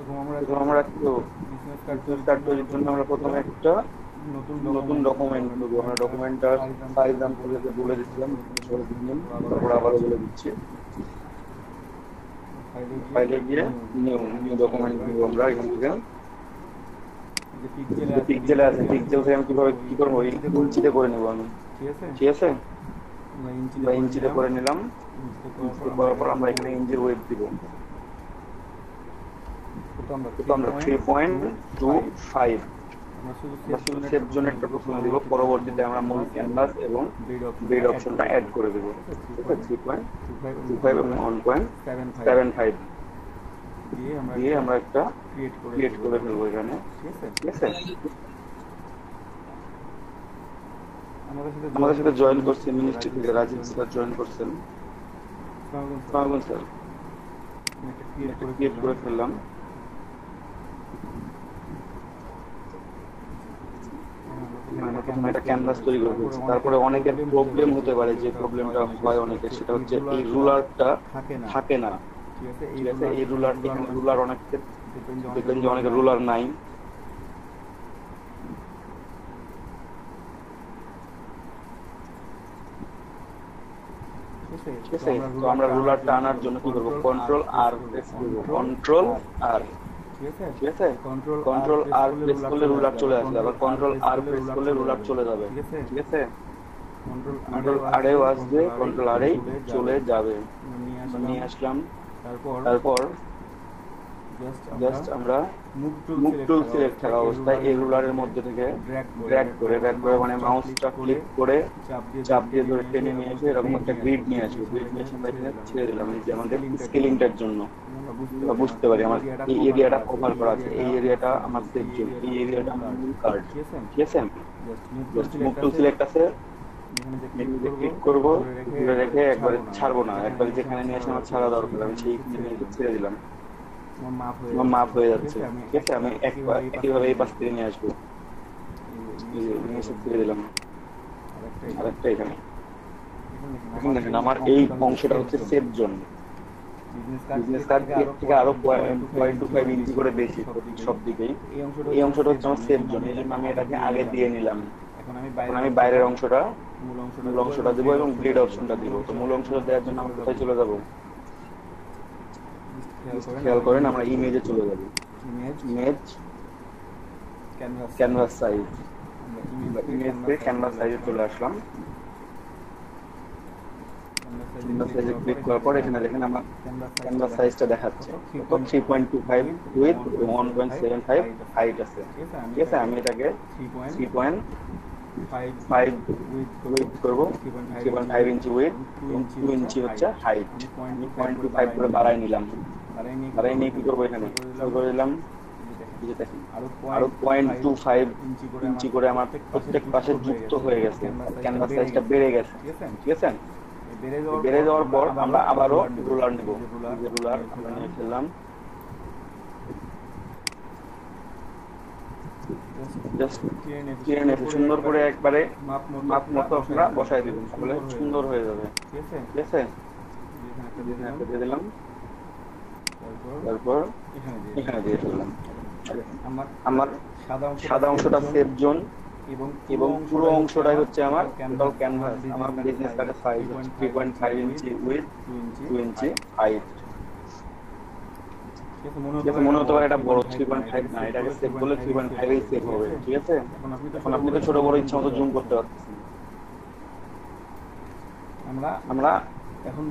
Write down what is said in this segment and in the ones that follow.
এবং আমরা তো বিজনেস কার্ড তৈরির জন্য আমরা প্রথমে একটা নতুন ডকুমেন্ট নেবো। আমরা ডকুমেন্টটার সাইজ দাম তোদেরকে বলে দিচ্ছিলাম, সবাই দিন, তারপর আবারও বলে দিচ্ছি। ফাইলে গিয়ে নিউ নিউ ডকুমেন্ট নিব আমরা এখান থেকে। যে পিক্সেলে আছে, পিক্সেল থেকে আমি কিভাবে কি করবো, ইঞ্চিতে করে নেবো আমি। ঠিক আছে, আমরা ইঞ্চিতে করে নিলাম। ইঞ্চিতে করার পর আমরা এখানে ইঞ্চির ওয়েট দিব। তো আমরা 3.25 আমরা শুধু সেভ জোনেরটা প্রথমে দিব, পরবর্তীতে আমরা মূল ক্যানভাস এবং বেড অপশনটা অ্যাড করে দেবো। ঠিক আছে, 3.25 এবং 1.75 দিয়ে আমরা একটা ক্রিয়েট করে ফেলবো এখানে। ঠিক আছে, আমাদের সাথে জয়েন করছে মিনিস্ট্রি থেকে রাজীব স্যার জয়েন করছেন। স্যার একটা ক্রিয়েট করে ফেললাম। মানে প্রথমে একটা ক্যানভাস তৈরি করে ফেলছি। তারপরে অনেকের প্রবলেম হতে পারে, যে প্রবলেমটা হয় অনেকের, সেটা হচ্ছে এই রুলারটা থাকে না। ঠিক আছে, এই রুলার, এখানে রুলার অনেক দেখবেন যে অনেকের রুলার নাই। ঠিক আছে, তো আমরা রুলারটা আনার জন্য কি করবো, কন্ট্রোল আর প্রেস করবো, কন্ট্রোল আর। ঠিক আছে, কন্ট্রোল আর প্রেস করলে রুলার চলে আসবে, আবার কন্ট্রোল আর প্রেস করলে রুলার চলে যাবে। ঠিক আছে, কন্ট্রোল আরেও আসবে, কন্ট্রোল আরেই চলে যাবে। নিয়ে আসলাম। তারপর জাস্ট আমরা মুভ টুল সিলেক্ট থাকা অবস্থায় এই রুলারের মধ্যে থেকে ড্র্যাগ করে মানে মাউসটা ক্লিক করে চাপ দিয়ে ধরে টেনে নিয়ে এসে এরকম একটা গ্রিড নিয়ে আসবে। গ্রিড নিয়ে এসে আমরা এখানে ছেড়ে দিলাম, এই যে আমাদের স্কেলিংটার জন্য আমরা বুঝতে পারি আমার এই এরিয়াটা কভার করা আছে, এই এরিয়াটা আমার সেভ জোন, এই এরিয়াটা আমার মূল কার্ড। ঠিক আছে, জাস্ট মুভ টুল সিলেক্ট আছে, ক্লিক করবো, ধরে রেখে একবারে ছাড়বো না, একবারে যেখানে নিয়ে এসে আমার ছাড়া দরকার আমি সেইখানে নিয়ে এসে ছেড়ে দিলাম। আমার মাপ হয়ে যাচ্ছে। ঠিক আছে, আমি একইভাবে এই পাশ থেকে নিয়ে আসবো, নিয়ে এসে ছেড়ে দিলাম। আরেকটা এখানে এখন দেখেন আমার এই অংশটা হচ্ছে সেভ জোন। বিজনেস কার্ড থেকে আরো 0.25 ইঞ্চি করে বেশি সব দিকেই। এই অংশটা হচ্ছে আমার সেভ জোন, এই জন্য আমি এটাকে আগে দিয়ে নিলাম। এখন আমি বাইরের অংশটা, মূল অংশটা দিব এবং ব্লেড অপশনটা দিব। তো মূল অংশটা দেওয়ার জন্য আমরা কোথায় চলে যাবো, খেয়াল করেন আমরা ইমেজে চলে যাব। ইমেজ, ক্যানভাস সাইজ, ইমেজ থেকে ক্যানভাস সাইজে চলে আসলাম। ক্যানভাস সাইজে ক্লিক করার পর এখানে দেখেন আমার ক্যানভাস সাইজটা দেখাচ্ছে, তো 3.25 উইথ 1.75 হাইট আছে। ঠিক আছে, আমি এটাকে 3.5 উইথ করবো, 3.5 ইঞ্চি উইথ এবং 2 ইঞ্চি হচ্ছে হাইট। আমি 0.25 করে বাড়াই নিলাম। বাড়াই নিয়ে কি করবো, এখানে করে দিলাম। আরো 0.25 ইঞ্চি করে আমার প্রত্যেক পাশে যুক্ত হয়ে গেছে, ক্যানভাস সাইজটা বেড়ে গেছে। ঠিক আছে, বেড়ে যাওয়ার পর আমরা আবারও রুলার নেব, রুলার আমরা নিয়ে ফেললাম। জাস্ট সুন্দর করে একবারে মাপ মতো আপনারা বসাই দিবেন, তাহলে সুন্দর হয়ে যাবে। ঠিক আছে, দিয়ে দিলাম, তারপর এখানে দিয়ে ফেললাম। আমার সাদা অংশটা সেভ জোন এবং পুরো অংশটাই হচ্ছে আমার টোটাল ক্যানভাস। আমার বিজনেস কার্ডের সাইজ হচ্ছে 3.5 ইঞ্চি উইথ 2 ইঞ্চি হাইট। মনে হতে পারে এটা বড়, 3.5 না, এটাকে সেভ করলে 3.5 এই সেভ হবে। ঠিক আছে, এখন আপনি তো ছোট বড় ইচ্ছা মতো জুম করতে পারতেছেন। আমরা এখন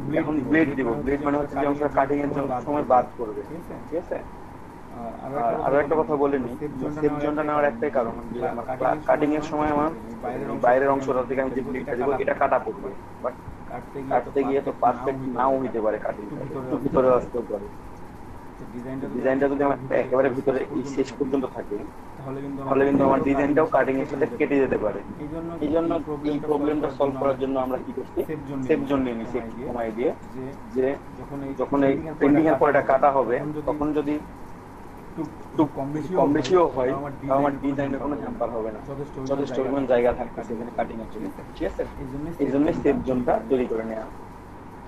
ব্লেড দিব। ব্লেড মানে হচ্ছে যে অংশটা কাটিং এর জন্য সময় বাদ করবে। ঠিক আছে, আরো একটা কথা বলিনি, সেভ জোনটা নেওয়ার একটাই কারণ যে আমার কাটিং এর সময় আমার বাইরের অংশটা থেকে আমি যে ব্লেডটা দিব এটা কাটা পড়বে, বাট কাটতে গিয়ে তো পারফেক্ট নাও হইতে পারে, কাটিংটা একটু ভিতরে আসতেও পারে। ডিজাইনটা যদি আমার একেবারে ভিতরে শেষ পর্যন্ত থাকে, তাহলে কিন্তু আমার ডিজাইনটাও কাটিং এর সাথে কেটে যেতে পারে। এই জন্য এই প্রবলেমটা সলভ করার জন্য আমরা কি করছি, সেভ জোন নিয়ে নিচ্ছি একটু কমাই দিয়ে, যে যখন এই প্রিন্টিং এর পর এটা কাটা হবে তখন যদি কম বেশিও হয়, আমার ডিজাইনের কোনো হ্যাম্পার হবে না, যথেষ্ট পরিমাণ জায়গা থাকতেছে এখানে কাটিং এর জন্য। ঠিক আছে, এই জন্য সেভ জোনটা তৈরি করে নেওয়া।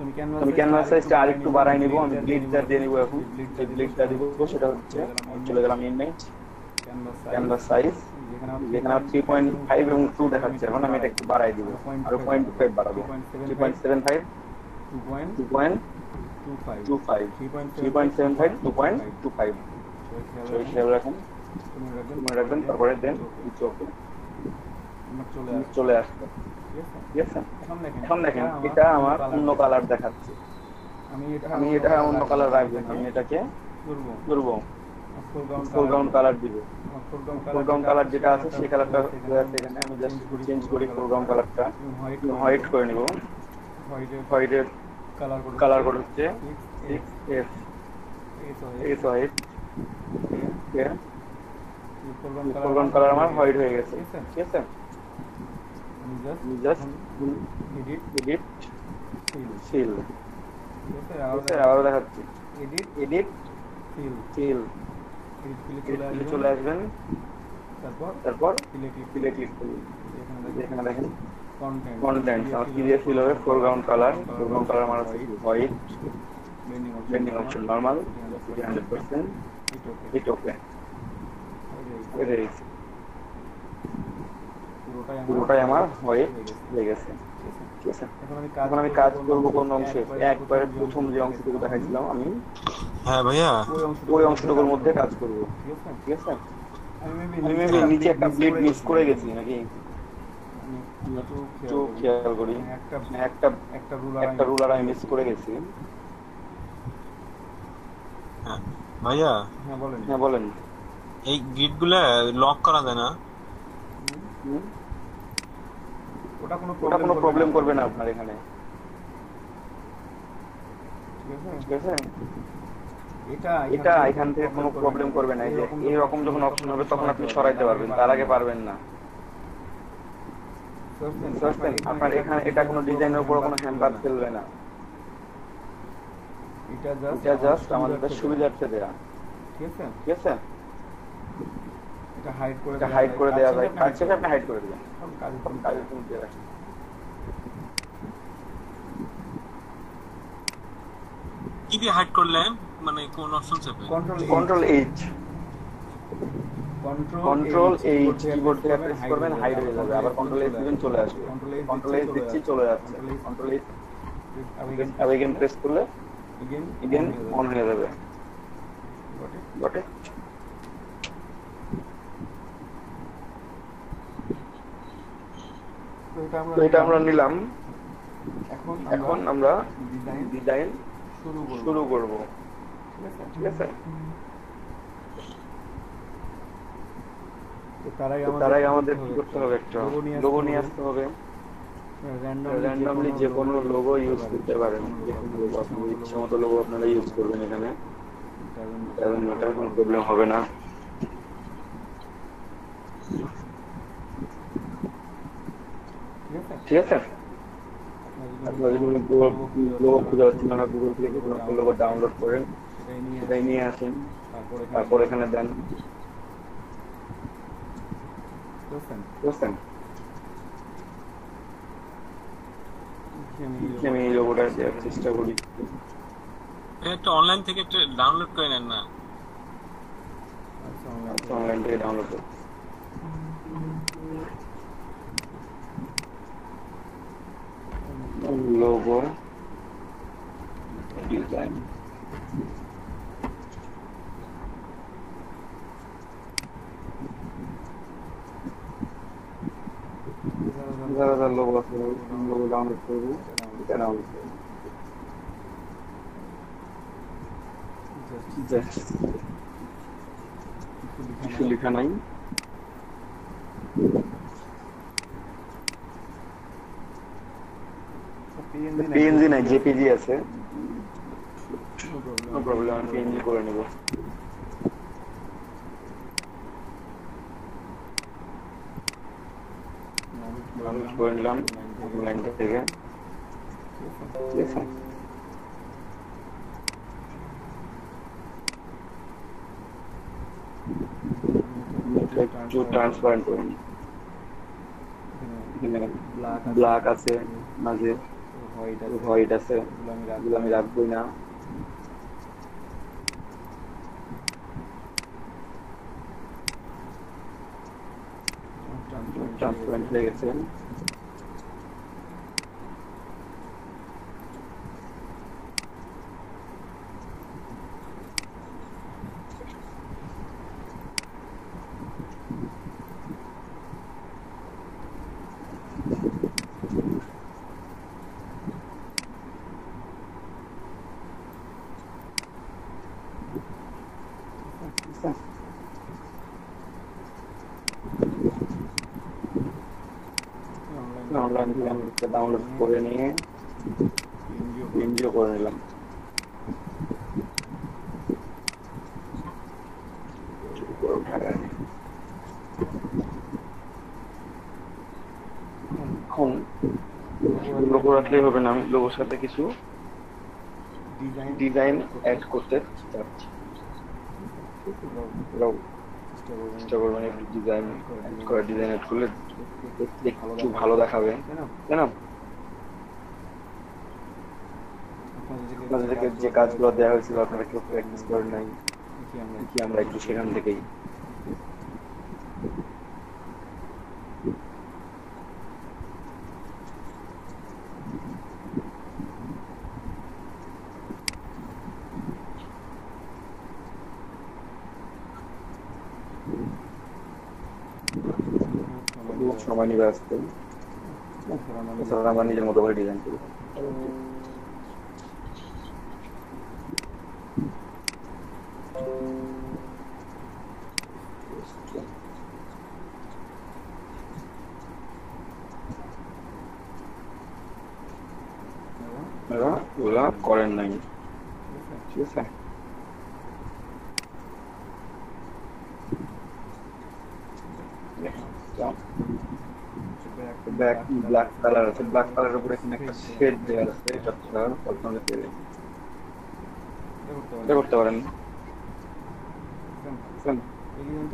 আমি ক্যানভাস সাইজটা আরেকটু বাড়াই নিব, আমি ব্লিডটা দিয়ে নিব এখন। যে ব্লিডটা দিব সেটা হচ্ছে, চলে গেলাম ইমেজ, ক্যানভাস সাইজ, যেখানে 3.5 এবং 2 দেখাচ্ছে, এখন আমি এটা একটু বাড়াই দিব, আরো 0.5 বাড়াবো, 3.75, 2.25, 3.75, 2.25। খেয়াল রাখুন, মনে রাখবেন। তারপরে দেন ওকে, চলে আসবে। ঠিক আছে, এখন দেখেন এটা আমার অন্য কালার দেখাচ্ছে, আমি এটা অন্য কালার রাখবো, আমি এটাকে করবো ফোরগ্রাউন্ড কালার দিব। ফোরগ্রাউন্ড কালার যেটা আছে সেই কালারটা এখানে আমি জাস্ট চেঞ্জ করি, ফোরগ্রাউন্ড কালারটা হোয়াইট করে নিব। হোয়াইটের কালার কোড হচ্ছে 6F, S white. Foreground colour আমার হোয়াইট হয়ে গেছে। ঠিক আছে, জাস্ট এডিট ফিল, আবারও দেখাচ্ছি, এডিট ফিল, চলে আসবেন। তারপর ফিলে ক্লিক করুন, এখানে দেখেন কন্টেন্ট আমার কি দিয়ে ফিল হবে, ফোরগ্রাউন্ড কালার আমার আছে white, blending option normal, 100%, hit okay. পুরোটাই আমার হোয়াইট হয়ে গেছে। ঠিক আছে, এখন আমি কাজ করবো কোন অংশে, একবারে প্রথম যে অংশটুকু দেখাইছিলাম আমি, হ্যাঁ ভাইয়া, ওই অংশটুকুর মধ্যে কাজ করবো। ঠিক আছে, আমি মেবি নিচে একটা ব্লিড মিস করে গেছি নাকি, একটু খেয়াল করি, একটা রুলার আমি মিস করে গেছি। ভাইয়া হ্যাঁ বলেন। এই গ্রিড গুলা লক করা যায় না? ওটা কোনো প্রবলেম করবে না আপনার এখানে। ঠিক আছে, এটা এখান থেকে কোনো প্রবলেম করবে না। এই যে এইরকম যখন অপশন হবে তখন আপনি সরাইতে পারবেন, তার আগে পারবেন না। আপনার এখানে এটা কোনো ডিজাইনের উপর কোনো হ্যাম্পার ফেলবে না, এটা জাস্ট আমাদের সুবিধার্থে দেয়া। ঠিক আছে, এটা হাইড করে দেওয়া যায়, কাজ শেষে আপনি হাইড করে দিবেন, কাজের জন্য দিয়ে রাখেন। কি দিয়ে হাইড করলেন, মানে কোন অপশন চেপে? কন্ট্রোল এইচ কিবোর্ড থেকে প্রেস করবেন, হাইড হয়ে যাবে, আবার কন্ট্রোল এইচ দিবেন, চলে আসবে। কন্ট্রোল এইচ দিচ্ছি, চলে যাচ্ছে। কন্ট্রোল এইচ আবার প্রেস করলে এগেইন অন হয়ে যাবে। Got it. তো এটা আমরা নিলাম, এখন আমরা ডিজাইন শুরু করব। ঠিক আছে, তার আগে আমাদের কি করতে হবে, একটা লোগো নিয়ে আসতে হবে। র্যান্ডমলি যে কোনো লোগো ইউজ করতে পারেন, যে কোনো লোগো আপনার ইচ্ছা মতো লোগো আপনারা ইউজ করবেন এখানে, এটা কোনো প্রবলেম হবে না। ঠিক আছে, আপনারা যদি লোগো খুঁজে পাচ্ছেন না, গুগল থেকে কোনো একটা লোগো ডাউনলোড করেন, সেটাই নিয়ে আসেন, তারপর এখানে দেন। বুঝছেন, আমি এই লোগোটা দেওয়ার চেষ্টা করি। একটা অনলাইন থেকে একটা ডাউনলোড করে নেন না? আচ্ছা, অনলাইন থেকে ডাউনলোড করুন। লোগো ডিজাইন, যারা লোগো আছে লোগো ডাউনলোড করবো, এটা ডাউনলোড করবো। কিছু লেখা নাই, পিএনজি নাই, জেপিজি আছে, নো প্রবলেম, আমি পিএনজি করে নেব। করে নিলাম অনলাইন থেকে। ঠিক আছে, একটু ট্রান্সপারেন্ট করুন, ব্ল্যাক আছে মাঝে, হোয়াইট আছে, এগুলো আমি রাখবোই না। ট্রান্সপারেন্ট হয়ে গেছে। অনলাইন থেকে ডাউনলোড করে নিয়ে এনজিও করে নিলাম। এখন লোগো রাখলেই হবে না, আমি লোগোর সাথে কিছু ডিজাইন অ্যাড করতে চাচ্ছি। চেষ্টা করবেন একটু ডিজাইন অ্যাড করলে দেখতে একটু ভালো দেখাবে, তাই না? আপনাদেরকে যে কাজগুলো দেওয়া হয়েছিল আপনারা কেউ প্র্যাকটিস করেন নাই কি, আমরা একটু সেখান থেকেই সময় নিবে আসতে, আমার নিজের মতো করে ডিজাইন করি। ওগুলা করেন নাই, ঠিক আছে? ব্ল্যাক কালার আছে, ব্ল্যাক কালারের উপরে এখানে একটা শেড দেওয়া আছে, এটা করতে পারেন।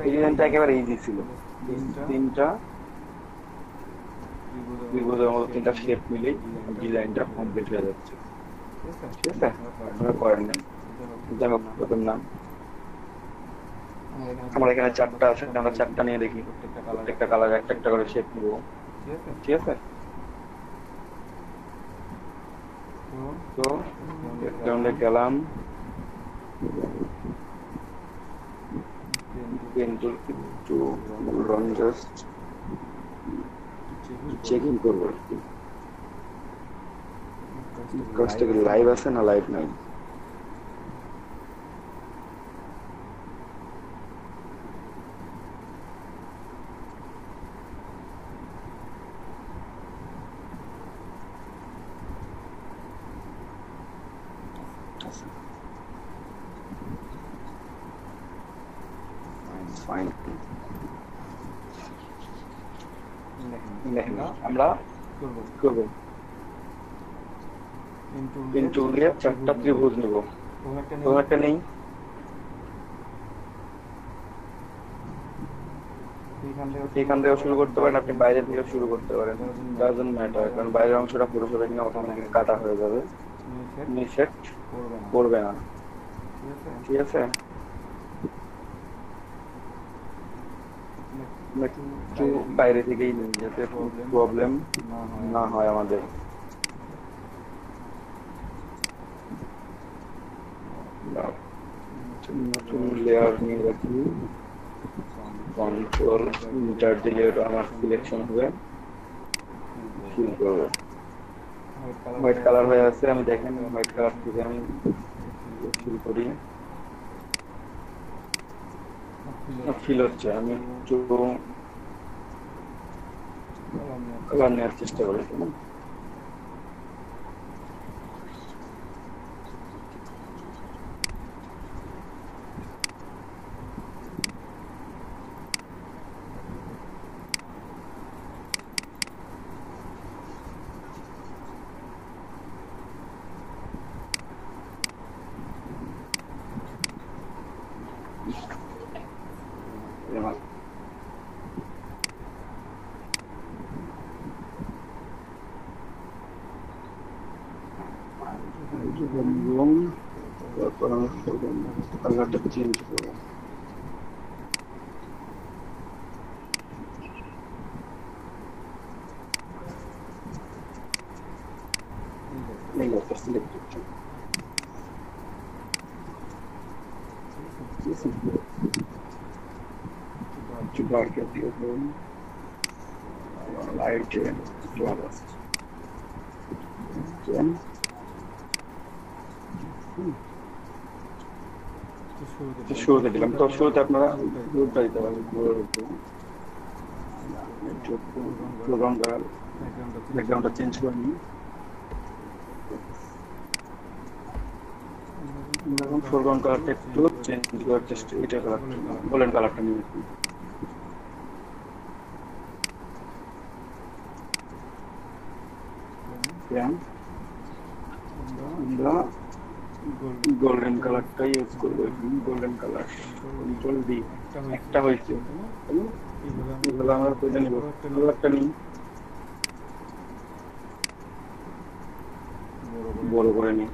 এই ডিজাইনটা একেবারে ইজি ছিল, তিনটা ত্রিভুজের মতো তিনটা শেপ মিলেই ডিজাইনটা কমপ্লিট হয়ে যাচ্ছে, ঠিক আছে? আপনারা করেন নাই, যাই হোক প্রথম নাম আমার এখানে 4টা আছে, আমরা 4টা নিয়ে দেখি, প্রত্যেকটা কালার একটা একটা করে শেপ নিব, ঠিক আছে? তো ব্যাকগ্রাউন্ডে গেলাম, পেন টুল একটু রং জাস্ট চেকিং করবো কাজটা কি লাইভ আছে না লাইভ নাই। ফাইন, আমরা করবো কিন্তু 4টা ত্রিভুজ নেব, কোনো একটা নেই। এখান থেকে শুরু করতে পারেন, আপনি বাইরে থেকে শুরু করতে পারেন, ডাজন্ট ম্যাটার, কারণ বাইরের অংশটা পুরোপুরি কিনা অটোমেটিক কাটা হয়ে যাবে, সেট করবে না, ঠিক আছে? একটু বাইরে থেকেই নিন যাতে প্রবলেম না হয় আমাদের। নতুন লেয়ার নিয়ে রাখি, কন্ট্রোল ইন্টার দিলে আমার সিলেকশন হবে, ফিল করবো। হোয়াইট কালার হয়ে আছে, আমি দেখেন হোয়াইট কালার থেকে আমি ফিল করি, ফিল হচ্ছে। আমি একটু কালার নেওয়ার চেষ্টা করি, আমি কালারটা চেঞ্জ করবো। এই একটা সিলেক্ট করছি, একটু ডার্ক দিয়ে দেবো, লাইট একটু আলাদা। শুরুতে দিলাম, তো শুরুতে আপনারা গ্রুপটা দিতে পারবেন। ব্যাকগ্রাউন্ড করার ব্যাকগ্রাউন্ডটা চেঞ্জ করে নিই। এখন ফোরগ্রাউন্ড কালারটা একটু চেঞ্জ করার চেষ্টা, এটা কালারটা গোল্ডেন কালারটা নিয়ে আসি। আমরা গোল্ডেন কালারটা ইউজ করবো, গোল্ডেন কালার। কন্ট্রোল ডি, একটা হয়েছে। এগুলো আমরা কোথায় নিব, কালারটা নিই, বড় করে নিই।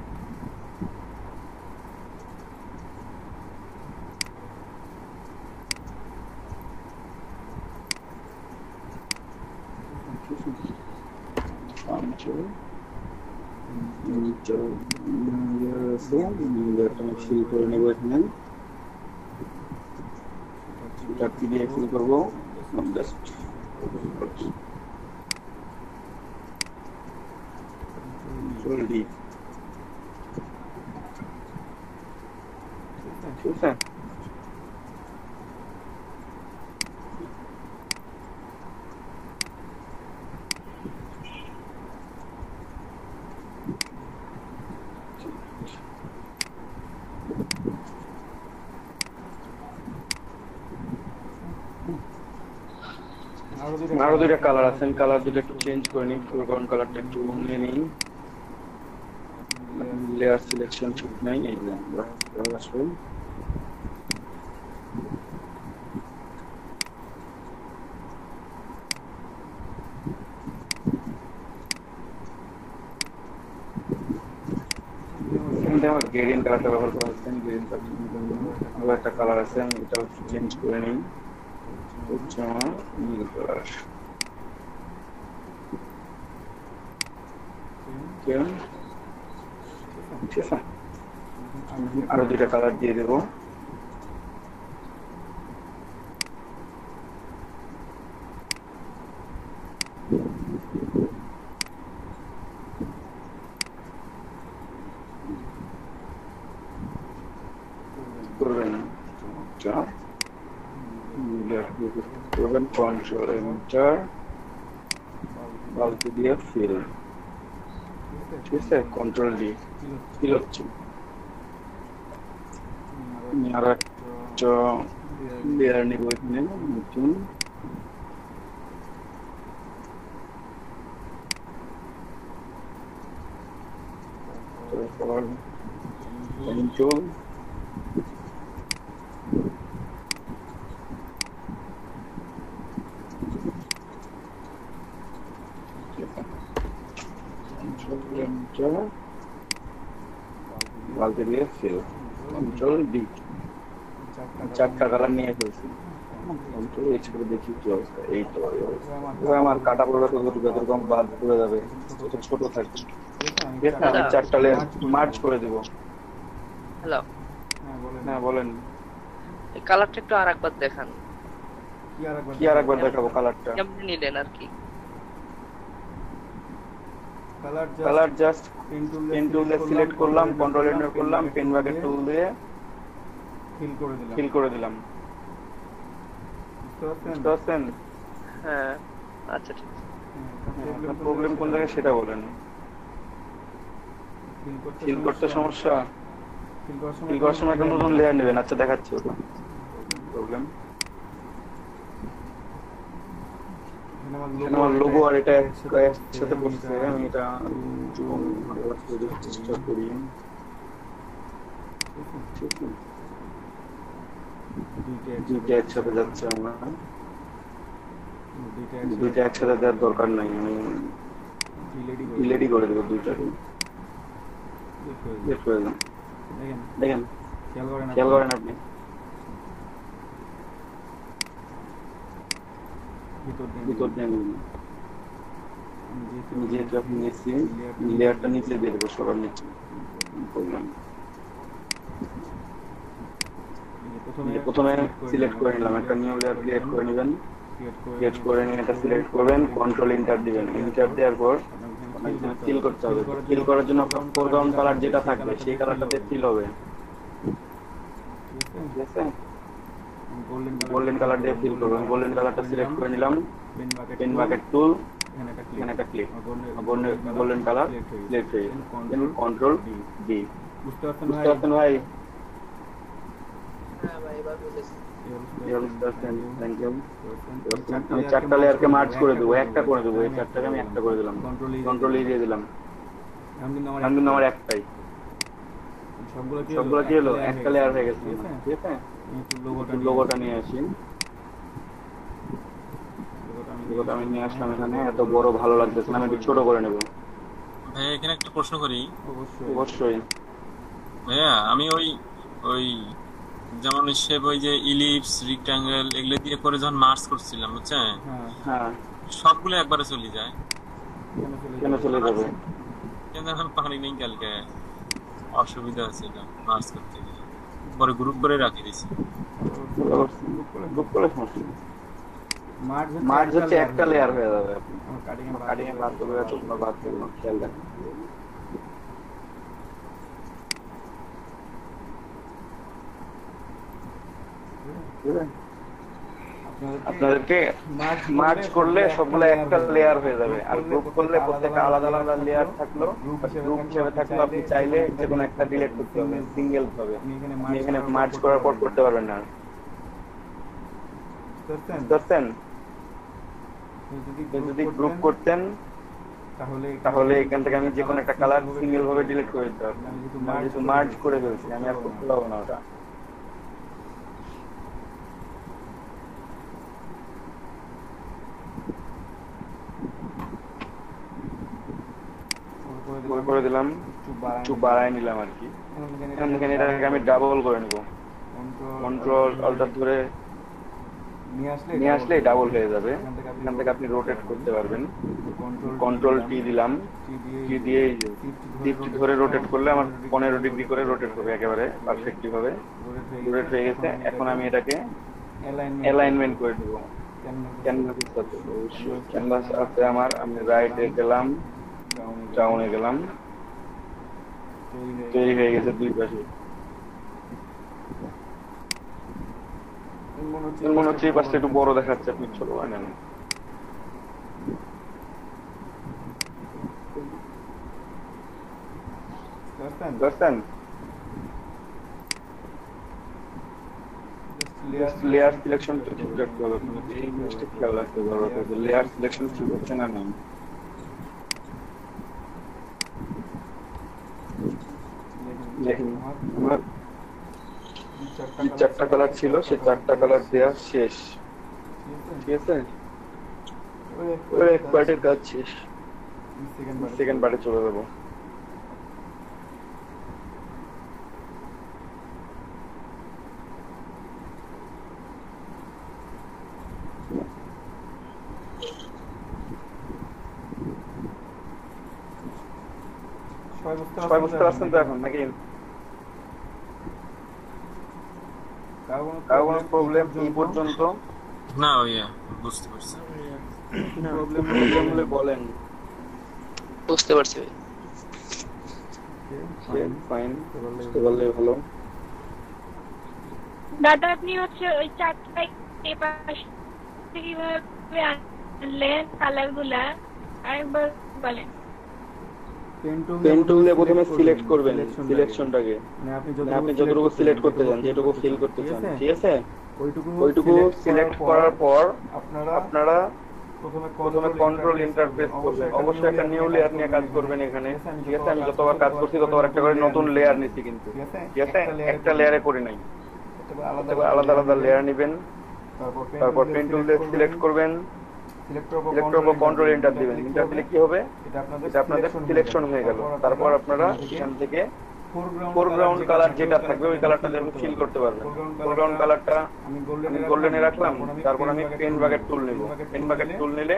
ফিল করে নেবো এখানে, এটা কি দিয়ে ফিল করবো, জাস্ট কন্ট্রোল ডি। ঠিক আছে, আরো দুইটা কালার আছে, কালার দুটো একটু চেঞ্জ করে নিই। ফোরগ্রাউন্ড কালারটা একটু নিয়ে নিই, লেয়ার সিলেকশন ঠিক নাই, এই যে আমরা আসলে আমার গ্রেডিয়েন্ট কালারটা ব্যবহার করা হচ্ছে। গ্রেডিয়েন্ট কালার একটা কালার আছে, আমি এটা চেঞ্জ করে নিই, হচ্ছে আমার নীল কালার। ঠিক আছে, আরো দুইটা কালার দিয়ে দেবো। করবেন কন্ট্রোল এন্টার, বালতি দিয়ে ফিল। ঠিক আছে, কন্ট্রোল ডি, ফিল হচ্ছে। আর একটা লেয়ার নিব এখানে নতুন, তারপর কন্ট্রোল বালতি দিয়ে ফিল, কন্ট্রোল ডি। চারটা কালার নিয়ে ফেলছি, কন্ট্রোল এইচ করে দেখি কি অবস্থা। এই তো আমার কাটা পড়বে তো যতরকম বাদ পড়ে যাবে, ছোট থাকবে। ঠিক আছে, আমি চারটা লেয়ার মার্জ করে দিব। হ্যালো, হ্যাঁ বলেন, এই কালারটা একটু আরেকবার দেখান। কি আরেকবার দেখাবো কালারটা? কেমনে নিলেন আর কি? কালার জাস্ট পেন টুল দিয়ে সিলেক্ট করলাম, কন্ট্রোল এন্টার করলাম, পেন বাকেট টুল দিয়ে ফিল করে দিলাম। বুঝতে পারছেন? হ্যাঁ, আচ্ছা ঠিক আছে। প্রবলেম কোন জায়গায় সেটা বলেন। ফিল করতে সমস্যা, ফিল করার সময় একটা নতুন লেয়ার নেবেন। আচ্ছা দেখাচ্ছি ওটা প্রবলেম। আমার লোগো আর এটা একসাথে বসছে, আমি এটা চেষ্টা করি। দুইটা একসাথে যাচ্ছে, আমরা দুইটা একসাথে দেওয়ার দরকার নাই, আমি ডিলেটই করে দেবো দুইটাকে। দেখেন খেয়াল করেন আপনি ভিতর দিয়ে নেবেন। যেহেতু আপনি নিচ্ছি লেয়ারটা নিচে দিয়ে দেবো, সবার নিচে করলাম। প্রথমে সিলেক্ট করে নিলাম, একটা নিউ লেয়ার ক্রিয়েট করে নেবেন। ক্রিয়েট করে নিয়ে এটা সিলেক্ট করবেন, কন্ট্রোল এন্টার দিবেন। এন্টার দেওয়ার পর ফিল করতে হবে। ফিল করার জন্য ফোরগ্রাউন্ড কালার যেটা থাকবে সেই কালারটাতে ফিল হবে, ঠিক আছে? গোল্ডেন কালার দিয়ে ফিল করবেন। গোল্ডেন কালারটা সিলেক্ট করে নিলাম, পেন বাকেট টুল, এখানে একটা ক্লিক, গোল্ডেন কালার সিলেক্ট হয়ে গেছে। Control D. বুঝতে পারছেন ভাই? আমি চারটা লেয়ারকে মার্জ করে দেবো, একটা করে দেবো। এই চারটাকে আমি একটা করে দিলাম, কন্ট্রোল ই দিয়ে দিলাম। এখন কিন্তু আমার একটাই, সবগুলো কি হলো? একটা লেয়ার হয়ে গেছে, ঠিক আছে? লোগোটা নিয়ে আসি। লোগোটা আমি নিয়ে আসলাম এখানে। এত বড় ভালো লাগতেছে না, আমি একটু ছোট করে নেবো। ভাইয়া এখানে একটা প্রশ্ন করি। অবশ্যই ভাইয়া আমি ওই ওই যেমন শেপ, ওই যে ইলিপস, রেক্টাঙ্গেল এগুলো দিয়ে করে যখন মার্চ করছিলাম, বুঝছেন, হ্যাঁ। সবগুলো একবারে চলে যায়। কেন চলে যাবে? কিন্তু এখন পারি নেই, কালকে অসুবিধা আছে এটা মার্চ করতে গিয়ে, পরে গ্রুপ করে রাখি দিছি। গ্রুপ করে সমস্যা নেই। মার্জ হচ্ছে একটা লেয়ার হয়ে যাবে। আপনি কাটিং এ বাদ করবে, তোমরা বাদ করবে, খেয়াল রাখবেন। আপনাদেরকে মার্জ করলে সবগুলো একটা লেয়ার হয়ে যাবে, আর গ্রুপ করলে প্রত্যেকটা আলাদা আলাদা লেয়ার থাকলো, গ্রুপ হিসেবে থাকলো। আপনি চাইলে যে কোনো একটা ডিলিট করতে হবে, সিঙ্গেল হবে। আপনি এখানে মার্জ করার পর করতে পারবেন না, বুঝতে? যদি গ্রুপ করতেন তাহলে এখান থেকে আমি যে কোনো একটা কালার সিঙ্গেল ভাবে ডিলিট করে দিতে পারতাম। আমি যেহেতু মার্জ করে ফেলছি, আমি আর করতে পারবো না ওটা। করে দিলাম, একটু বাড়ায় নিলাম আর কি। এখানে এটাকে আমি ডাবল করে নেব, কন্ট্রোল অল্টার ধরে নিয়ে আসলে ডাবল হয়ে যাবে। এখান থেকে আপনি রোটেট করতে পারবেন। কন্ট্রোল টি দিলাম, টি দিয়ে টিপটি ধরে রোটেট করলে আমার 15 ডিগ্রি করে রোটেট হবে, একেবারে পারফেক্টলি ভাবে রোটেট হয়ে গেছে। এখন আমি এটাকে অ্যালাইনমেন্ট করে দেবো ক্যানভাসের সাথে। ক্যানভাস আছে আমার, আমি রাইটে গেলাম, ডাউনে গেলাম, তৈরি হয়ে গেছে দুই পাশে। মনে হচ্ছে এই পাশটা একটু বড় দেখাচ্ছে, আপনি ছোট বানান। বুঝতেন? লেয়ার সিলেকশন তো ঠিক রাখতে হবে, এই জিনিসটা খেয়াল রাখতে হবে। লেয়ার সিলেকশন ঠিক হচ্ছে না না। দেখুন আমার চারটা কালার ছিল, সেই চারটা কালার দেওয়া শেষ, ঠিক আছে? ওই এক পার্টের কাজ শেষ, সেকেন্ড পার্টে চলে যাবো। সবাই বুঝতে পারছেন তো এখন নাকি? কারো কোনো প্রবলেম এই পর্যন্ত? না ভাইয়া বুঝতে পারছি। প্রবলেম হলে বলেন। বুঝতে পারছি ভাই। ফাইন, বুঝতে পারলে ভালো। দাদা আপনি হচ্ছে ওই চারটায় পেপার কিভাবে আনলেন কালারগুলা আরেকবার বলেন। পেন টুল দিয়ে প্রথমে সিলেক্ট করবেন সিলেকশনটাকে, আপনি যতটুকু সিলেক্ট করতে চান, যেটুকু ফিল করতে চান, ঠিক আছে? ওইটুকু সিলেক্ট করার পর আপনারা প্রথমে কন্ট্রোল ইন্টারফেস করবেন। অবশ্যই একটা নিউ লেয়ার নিয়ে কাজ করবেন এখানে, ঠিক আছে? আমি যতবার কাজ করছি ততবার একটা করে নতুন লেয়ার নিচ্ছি, কিন্তু ঠিক আছে একটা লেয়ারে করে নাই, আলাদা আলাদা লেয়ার নেবেন। তারপর পেন টুল দিয়ে সিলেক্ট করবেন, সিলেক্ট করব, কন্ট্রোল এন্টার দিবেন। এন্টার দিলে কি হবে? এটা আপনাদের সিলেকশন হয়ে গেল। তারপর আপনারা এখান থেকে ফোরগ্রাউন্ড কালার যেটা থাকবে ওই কালারটা আপনি ফিল করতে পারবেন। ফোরগ্রাউন্ড কালারটা আমি গোল্ডেনে রাখলাম, তারপর আমি পেন বাকেট টুল নেব। পেন বাকেট টুল নিলে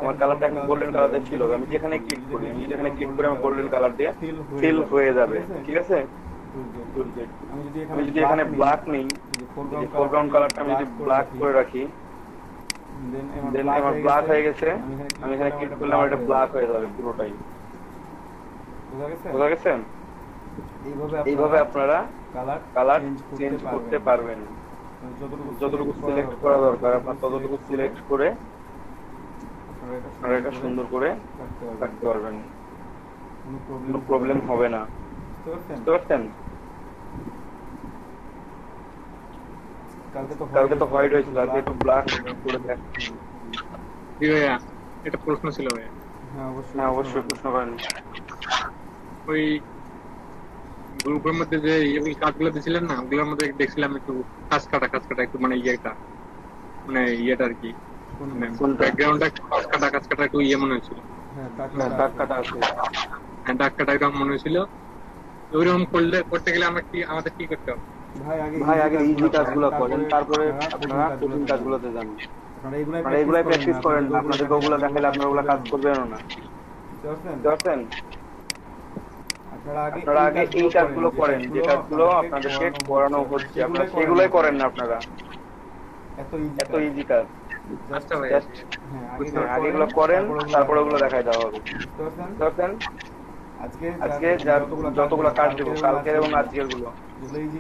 আমার কালারটা এখন গোল্ডেন কালার দিয়ে ফিল হবে। আমি যেখানে ক্লিক করি, আমার গোল্ডেন কালার দিয়ে ফিল হয়ে যাবে, ঠিক আছে। আমি যদি এখানে ব্ল্যাক নেই, ফোরগ্রাউন্ড কালারটা আমি যদি ব্ল্যাক করে রাখি, দেন আমার ব্ল্যাক হয়ে গেছে। আমি এখানে ক্লিক করলে আমার এটা ব্ল্যাক হয়ে যাবে পুরোটাই। বুঝা গেছে? এইভাবে আপনারা কালার চেঞ্জ করতে পারবেন। যতটুকু সিলেক্ট করা দরকার আপনার ততটুকু সিলেক্ট করে আপনারা এটা সুন্দর করে রাখতে পারবেন, কোনো প্রবলেম হবে না। বুঝতে পারছেন? কালকে তো হোয়াইট হয়েছিল, আজকে একটু ব্ল্যাক করে দেখ। ভাইয়া এটা প্রশ্ন ছিল ভাইয়া। হ্যাঁ অবশ্যই প্রশ্ন করেন। ওই গ্রুপের মধ্যে যে কাজগুলো দিয়েছিলেন না, ওগুলোর মধ্যে দেখছিলাম একটু কাজ কাটা একটু মানে মানে ইয়েটা আর কি, ব্যাকগ্রাউন্ডটা কাজ কাটা একটু মনে হয়েছিল। দাগ কাটা আছে, হ্যাঁ দাগ কাটা একদম মনে হয়েছিল। ওইরকম করতে গেলে আমাদের কি করতে হবে? ভাই আগে ইজি কাজগুলো করেন, তারপরে আপনারা কঠিন কাজগুলোতে যান। আপনারা এগুলাই প্র্যাকটিস করেন না, আপনাদেরকে ওগুলো দেখালে আপনারা ওগুলো কাজ করবেন না। বুঝতে পারছেন? আপনারা আগে এই কাজগুলো করেন, যে কাজগুলো আপনাদেরকে করানো হচ্ছে আপনারা সেগুলোই করেন না। আপনারা এত ইজি কাজ আচ্ছা ভাইয়া, আগে এগুলো করেন, তারপরে ওগুলো দেখাই দেওয়া হবে। বুঝতে পারছেন? আজকে যতগুলো কাজ দেবো কালকের এবং আজকের গুলো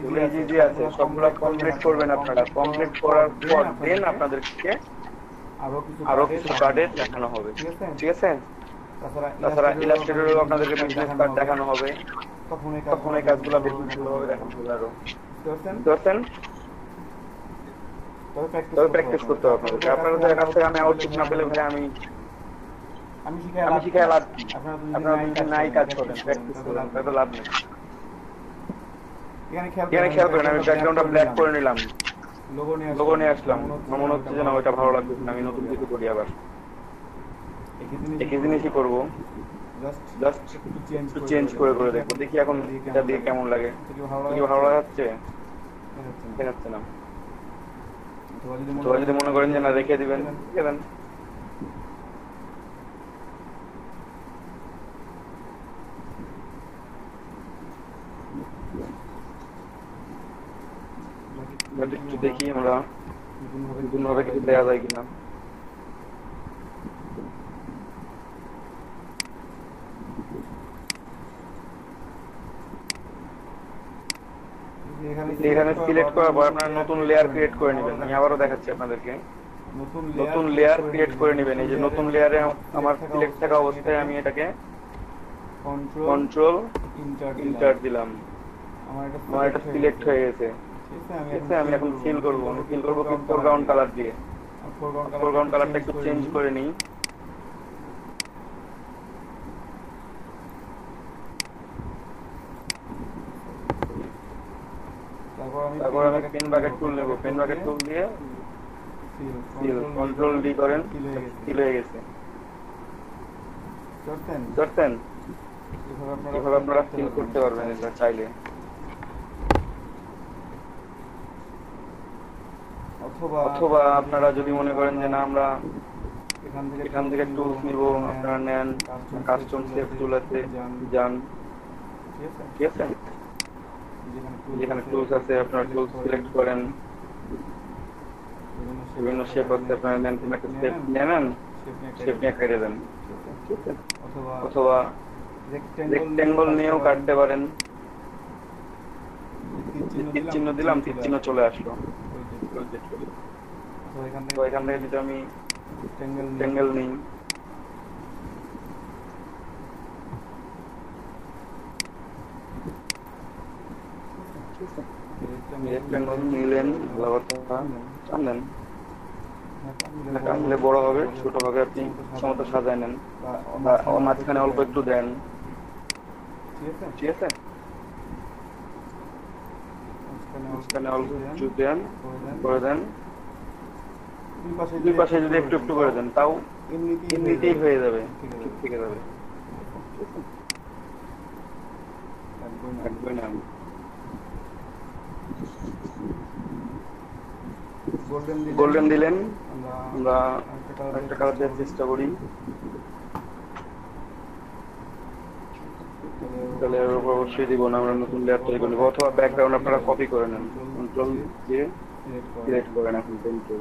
যেগুলো ইজি আছে সবগুলো কমপ্লিট করবেন। আপনারা কমপ্লিট করার পর দেন আপনাদেরকে আরো কিছু কার্ডে দেখানো হবে, ঠিক আছে। তাছাড়া ইলাস্ট্রেটরেও আপনাদেরকে বিজনেস কার্ড দেখানো হবে, তখন এই কাজগুলো বেশি ভালোভাবে দেখানো হবে আরো। বুঝতে পারছেন? তবে প্র্যাকটিস করতে হবে আপনাদেরকে। আপনাদের কাছ থেকে আমি আউটপুট না পেলে ভাই আমি শিখাই লাভ কি? আপনারা যদি নাই কাজ করেন, প্র্যাকটিস করেন, তাহলে লাভ নেই। এখানে খেয়াল করেন আমি ব্যাকগ্রাউন্ডটা ব্ল্যাক করে নিলাম, লোগো নিয়ে আসলাম। আমার মনে হচ্ছে যে না ওইটা ভালো লাগবে না, আমি নতুন কিছু করি। আবার একই জিনিসই করবো, জাস্ট একটু চেঞ্জ করে দেখবো, দেখি এখন এটা দিয়ে কেমন লাগে। কি ভালো লাগাচ্ছে? দেখাচ্ছে না। তো যদি মনে করেন যে না রেখে দিবেন, রেখে দেন। একটু দেখি আমরা নতুন ভাবে কিছু দেওয়া যায় কিনা। এখানে সিলেক্ট করার পর আপনারা নতুন লেয়ার ক্রিয়েট করে নেবেন। আমি আবারও দেখাচ্ছি আপনাদেরকে, নতুন লেয়ার ক্রিয়েট করে নেবেন। এই যে নতুন লেয়ারে আমার সিলেক্ট থাকা অবস্থায় আমি এটাকে কন্ট্রোল ইন্টার দিলাম, আমার এটা সিলেক্ট হয়ে গেছে। ঠিক আছে, আমি এখন ফিল করবো ফোরগ্রাউন্ড কালার দিয়ে। ফোরগ্রাউন্ড কালারটা একটু চেঞ্জ করে নিই। তারপর আমি পেন বাকেট টুল নেব, পেন বাকেট টুল দিয়ে কন্ট্রোল ডি করেন, ফিল হয়ে গেছে। বুঝছেন? এভাবে আপনারা ফিল করতে পারবেন এটা চাইলে। অথবা আপনারা যদি মনে করেন যে না আমরা এখান থেকে টুলস নিব, আপনারা নেন কাস্টম সেভ টুল আছে, যান। ঠিক আছে, যেখানে টুলস আছে আপনারা টুলস সিলেক্ট করেন, বিভিন্ন শেপ আছে আপনারা নেন, একটা শেপ নেন, শেপ নিয়ে কেটে দেন। ঠিক আছে, অথবা রেক্টেঙ্গল নিয়েও কাটতে পারেন। তীর চিহ্ন দিলাম, তীর চিহ্ন চলে আসলো। তো এখান থেকে যদি আমি রেক্টেঙ্গল নিই, রেক্টেঙ্গল নিলেন, ভালো কথা টানলেন, টানলে বড় হবে, ছোট হবে, আপনি সমস্ত সাজায় নেন বা মাঝখানে অল্প একটু দেন। ঠিক আছে, মাঝখানে অল্প একটু দেন, করে দেন। দুই পাশে যদি একটু একটু করে দেন, তাও এমনিতেই হয়ে যাবে, ঠিক থেকে যাবে। থাকবে না। গোল্ডেন দিলেন, আমরা একটা কালার দেওয়ার চেষ্টা করি। তাহলে এর উপর অবশ্যই দিব না, আমরা নতুন লেয়ার তৈরি করে নেব, অথবা ব্যাকগ্রাউন্ড আপনারা কপি করে নেন, কন্ট্রোল দিয়ে সিলেক্ট করেন এখন পেন্টুল।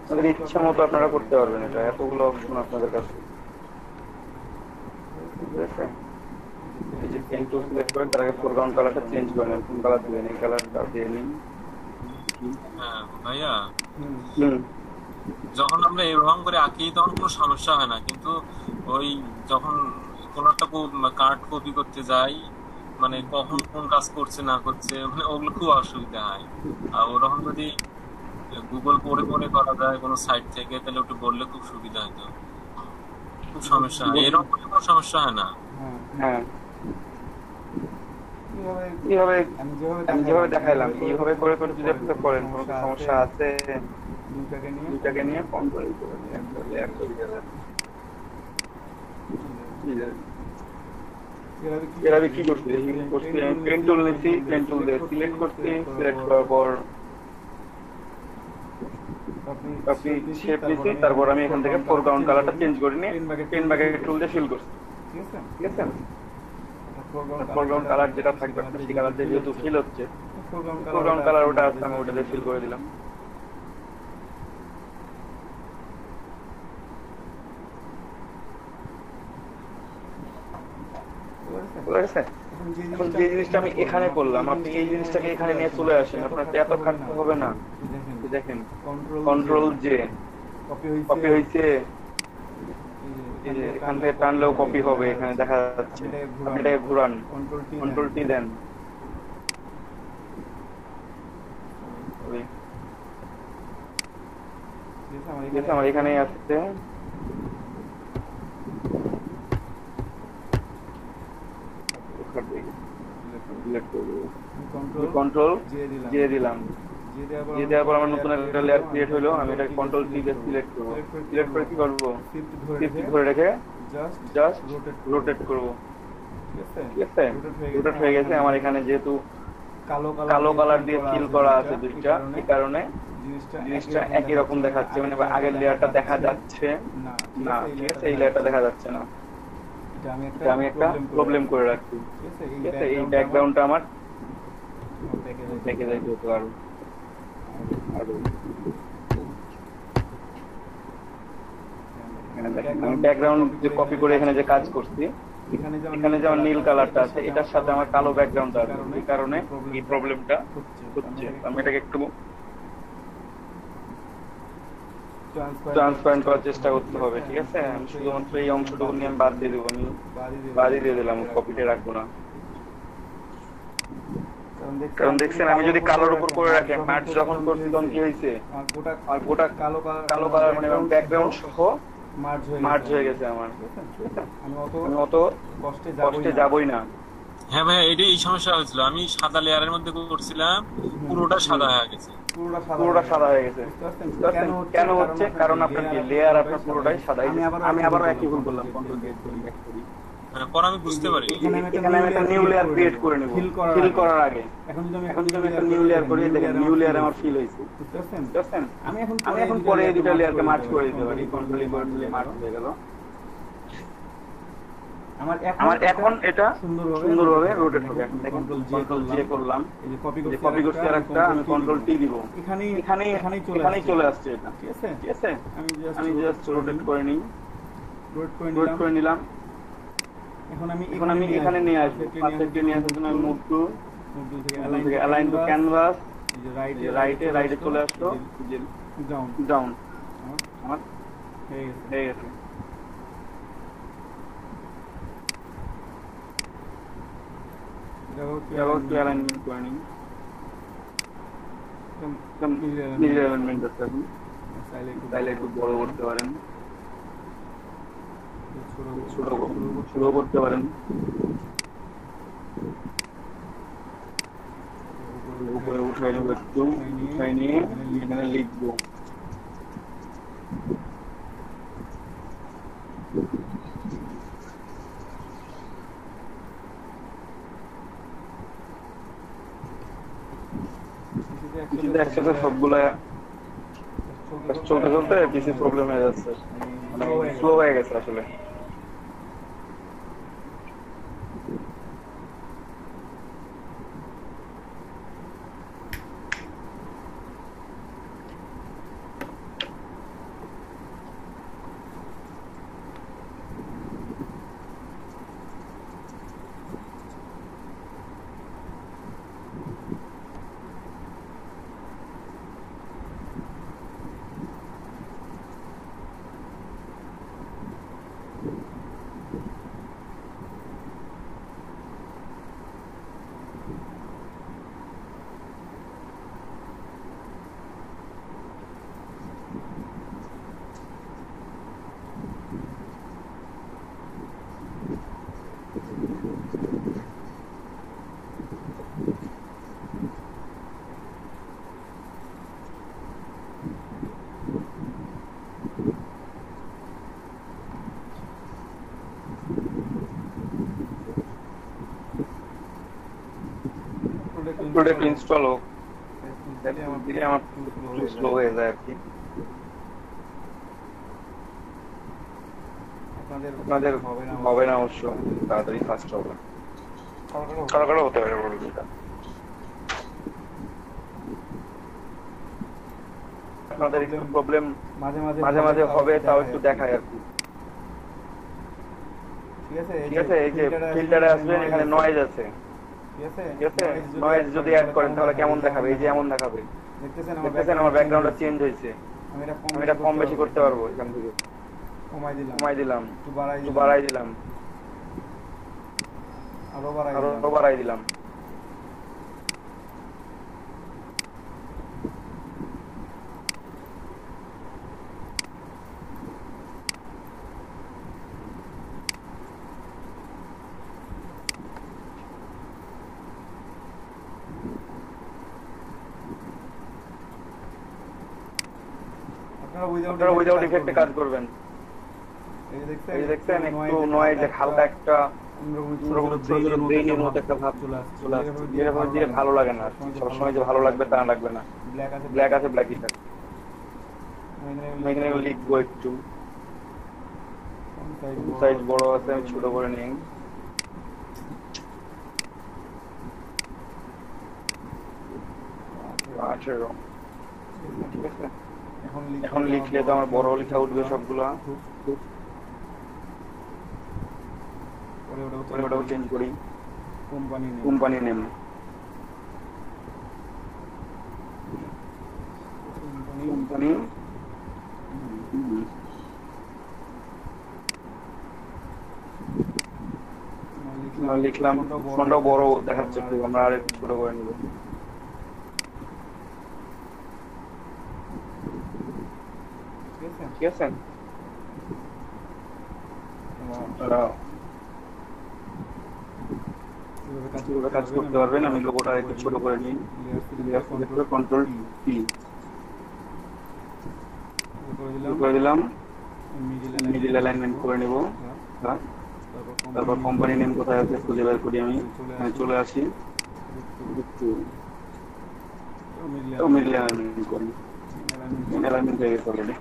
আপনাদের ইচ্ছা মতো আপনারা করতে পারবেন, এটা এতগুলো অপশন আপনাদের কাছে। ঠিক আছে, এই যে পেন্টুল সিলেক্ট করেন, তার আগে ফোরগ্রাউন্ড কালারটা চেঞ্জ করেন, কোন কালার দিবেন, এই কালারটা দিয়ে নিন। ভাইয়া হুম, যখন আমরা এরকম করে আঁকি তখন কোনো সমস্যা হয় না, কিন্তু ওই যখন কোন একটা কার্ড কপি করতে যাই, মানে কখন কোন কাজ করছে না করছে, মানে ওগুলো খুব অসুবিধা হয়। আর ওরকম যদি গুগল পড়ে পড়ে করা যায় কোনো সাইট থেকে, তাহলে ওটা বললে খুব সুবিধা হতো। খুব সমস্যা হয়, এরকম কোনো সমস্যা হয় না। হ্যাঁ, এইভাবে আমি যেভাবে দেখাইলাম এইভাবে করে করে যদি আপনারা করেন, কোনো সমস্যা আছে দুইটাকে নিয়ে কন্ট্রোল করে একটা লেয়ার তৈরি করে। এর আগে কি করছি, পেন টুল নিচ্ছি, পেন টুল দিয়ে সিলেক্ট করছি, সিলেক্ট করার পর আপনি শেপ নিচ্ছি, তারপর আমি এখান থেকে ফোরগ্রাউন্ড কালারটা চেঞ্জ করে নিয়ে পেন বাকেট টুল দিয়ে ফিল করছি। ঠিক আছে, ফোরগ্রাউন্ড কালার যেটা থাকবে সেই কালার দিয়ে যেহেতু ফিল হচ্ছে, ফোরগ্রাউন্ড কালার ওটা আছে, আমি ওটা দিয়ে ফিল করে দিলাম। এখন যে জিনিসটা আমি এখানে করলাম, আপনি এই জিনিসটাকে এখানে নিয়ে চলে আসেন, আপনার এত খাটতে হবে না। দেখেন কন্ট্রোল জে কপি হয়েছে, এখান থেকে টানলেও কপি হবে, এখানে দেখা যাচ্ছে। এটাকে ঘুরান, কন্ট্রোল টি দেন, আমার এখানেই আসছে। কন্ট্রোল দিয়ে দিলাম, দিয়ে দেওয়ার পর আমার নতুন একটা লেয়ার ক্রিয়েট হলো, আমি এটা কন্ট্রোল টি দিয়ে সিলেক্ট করবো। সিলেক্ট করে কি করবো, শিফট ধরে রেখে জাস্ট রোটেট করবো। ঠিক আছে, রোটেট হয়ে গেছে। আমার এখানে যেহেতু কালো কালার দিয়ে ফিল করা আছে দুইটা, এই কারণে জিনিসটা একই রকম দেখাচ্ছে, মানে আগের লেয়ারটা দেখা যাচ্ছে না। ঠিক আছে, এই লেয়ারটা দেখা যাচ্ছে না, এটা আমি একটা প্রবলেম করে রাখছি। ঠিক আছে, এই ব্যাকগ্রাউন্ডটা আমার দেখে যাইতে হতো আরো। আমি ব্যাকগ্রাউন্ড যে কপি করে এখানে যে কাজ করছি, এখানে যে আমার নীল কালারটা আছে, এটার সাথে আমার কালো ব্যাকগ্রাউন্ড আছে, এই কারণে এই প্রবলেমটা হচ্ছে। আমি এটাকে একটু ট্রান্সপারেন্ট করার চেষ্টা করতে হবে। ঠিক আছে, আমি শুধুমাত্র এই অংশটুকু নিয়ে আমি বাদ দিয়ে দেবো, আমি বাদই দিয়ে দিলাম, কপিতে রাখবো না। কারণ দেখছেন, আমি যদি কালোর উপর করে রাখি, মার্চ যখন করছি তখন কি হয়েছে, আর গোটা কালো কালার মানে ব্যাকগ্রাউন্ড সহ মার্চ হয়ে গেছে আমার। আমি অত কষ্টে যাবই না। হ্যাঁ ভাই, এই সমস্যা হয়েছিল, আমি সাদা লেয়ারের মধ্যে করছিলাম, পুরোটা সাদা হয়ে গেছে। কেন হচ্ছে, কারণ আপনার লেয়ার আপনার পুরোটাই সাদা। আমি আবার একই ভুল করলাম, কন্ট্রোল করি, পরে আমি বুঝতে পারি এখানে আমি একটা নিউ লেয়ার ক্রিয়েট করে নেব ফিল করার আগে। এখন যদি আমি একটা নিউ লেয়ার করি, দেখেন নিউ লেয়ার আমার ফিল হয়েছে। বুঝছেন, আমি এখন পরে এই দুটো লেয়ারকে মার্জ করে দিতে পারি, কন্ট্রোল করে মার্জ হয়ে গেল। আমার এখন এটা সুন্দরভাবে রোটেট হবে। এখন দেখেন কন্ট্রোল জে করলাম, এই যে কপি করতে আরেকটা, আমি কন্ট্রোল টি দিব, এখানেই চলে আসছে এটা। ঠিক আছে, আমি জাস্ট রোটেট করে নিই, রোটেট করে নিলাম। এখন আমি এখানে নিয়ে আসবো, পারফেক্টলি নিয়ে আসার জন্য আমি মুভ টু থেকে অ্যালাইন টু ক্যানভাস, রাইটে চলে আসলো, ডাউন আমার হয়ে গেছে। একটু অ্যালাইনমেন্ট করে নিই, নিজের অ্যালাইনমেন্ট করতে হবে, তাইলে একটু বড় করতে পারেন, ছোট করতে পারেন, উপরে উঠাই নেবো, একটু উঠাই নিয়ে এখানে লিখবো পিসিতে একসাথে সবগুলা চলতে চলতে পিসি প্রবলেম হয়ে যাচ্ছে, মানে স্লো হয়ে গেছে আসলে। প্রোডাক্ট ইনস্টল হোক, দিলে আমার একটু স্লো হয়ে যায় আর কি। আপনাদের হবে না অবশ্য, তাড়াতাড়ি ফাস্ট হবে, কারো কারো হতে পারে প্রবলেমটা। আপনাদের একটু প্রবলেম মাঝে মাঝে হবে, তাও একটু দেখায় আর কি। ঠিক আছে, এই যে ফিল্টারে আসবেন, এখানে নয়েজ আছে, ঠিক আছে, নয়েজ যদি অ্যাড করেন তাহলে কেমন দেখাবে? এই যে এমন দেখাবে। দেখতেছেন আমার ব্যাকগ্রাউন্ডটা চেঞ্জ হয়েছে, আমি এটা কম বেশি করতে পারবো। এখান থেকে কমাই দিলাম, একটু বাড়াই দিলাম, আরো বাড়াই দিলাম। আপনারা উইদাউট ইফেক্টে কাজ করবেন। এই দেখছেন একটু নয়েজ, হালকা একটা ব্রেইনের মতো একটা ভাব চলে আসছে, যেভাবে দিলে ভালো লাগে না। সবসময় যে ভালো লাগবে তা লাগবে না। ব্ল্যাক আছে, ব্ল্যাকই থাকে। এখানে লিখবো একটু, সাইজ বড় আছে, আমি ছোট করে নিই। ঠিক আছে, এখন লিখলে তো আমার বড় লেখা উঠবে সবগুলা। ওটাও চেঞ্জ করি, কোম্পানি নেম। কোম্পানি লিখলাম, ফন্টটাও বড় দেখাচ্ছে একটু, আমরা আর একটু ছোট করে নেব। ঠিক আছে, কাজ করতে পারবেন। আমি লোগোটা একটু ছোট করে নিই, কন্ট্রোল পি করে দিলাম, মিডিল অ্যালাইনমেন্ট করে নেব। তারপর কোম্পানি নেম কোথায় আছে খুঁজে বের করি, আমি চলে আসি, মিডিল অ্যালাইনমেন্ট করি। অ্যালাইনমেন্ট হয়ে গেছে অলরেডি।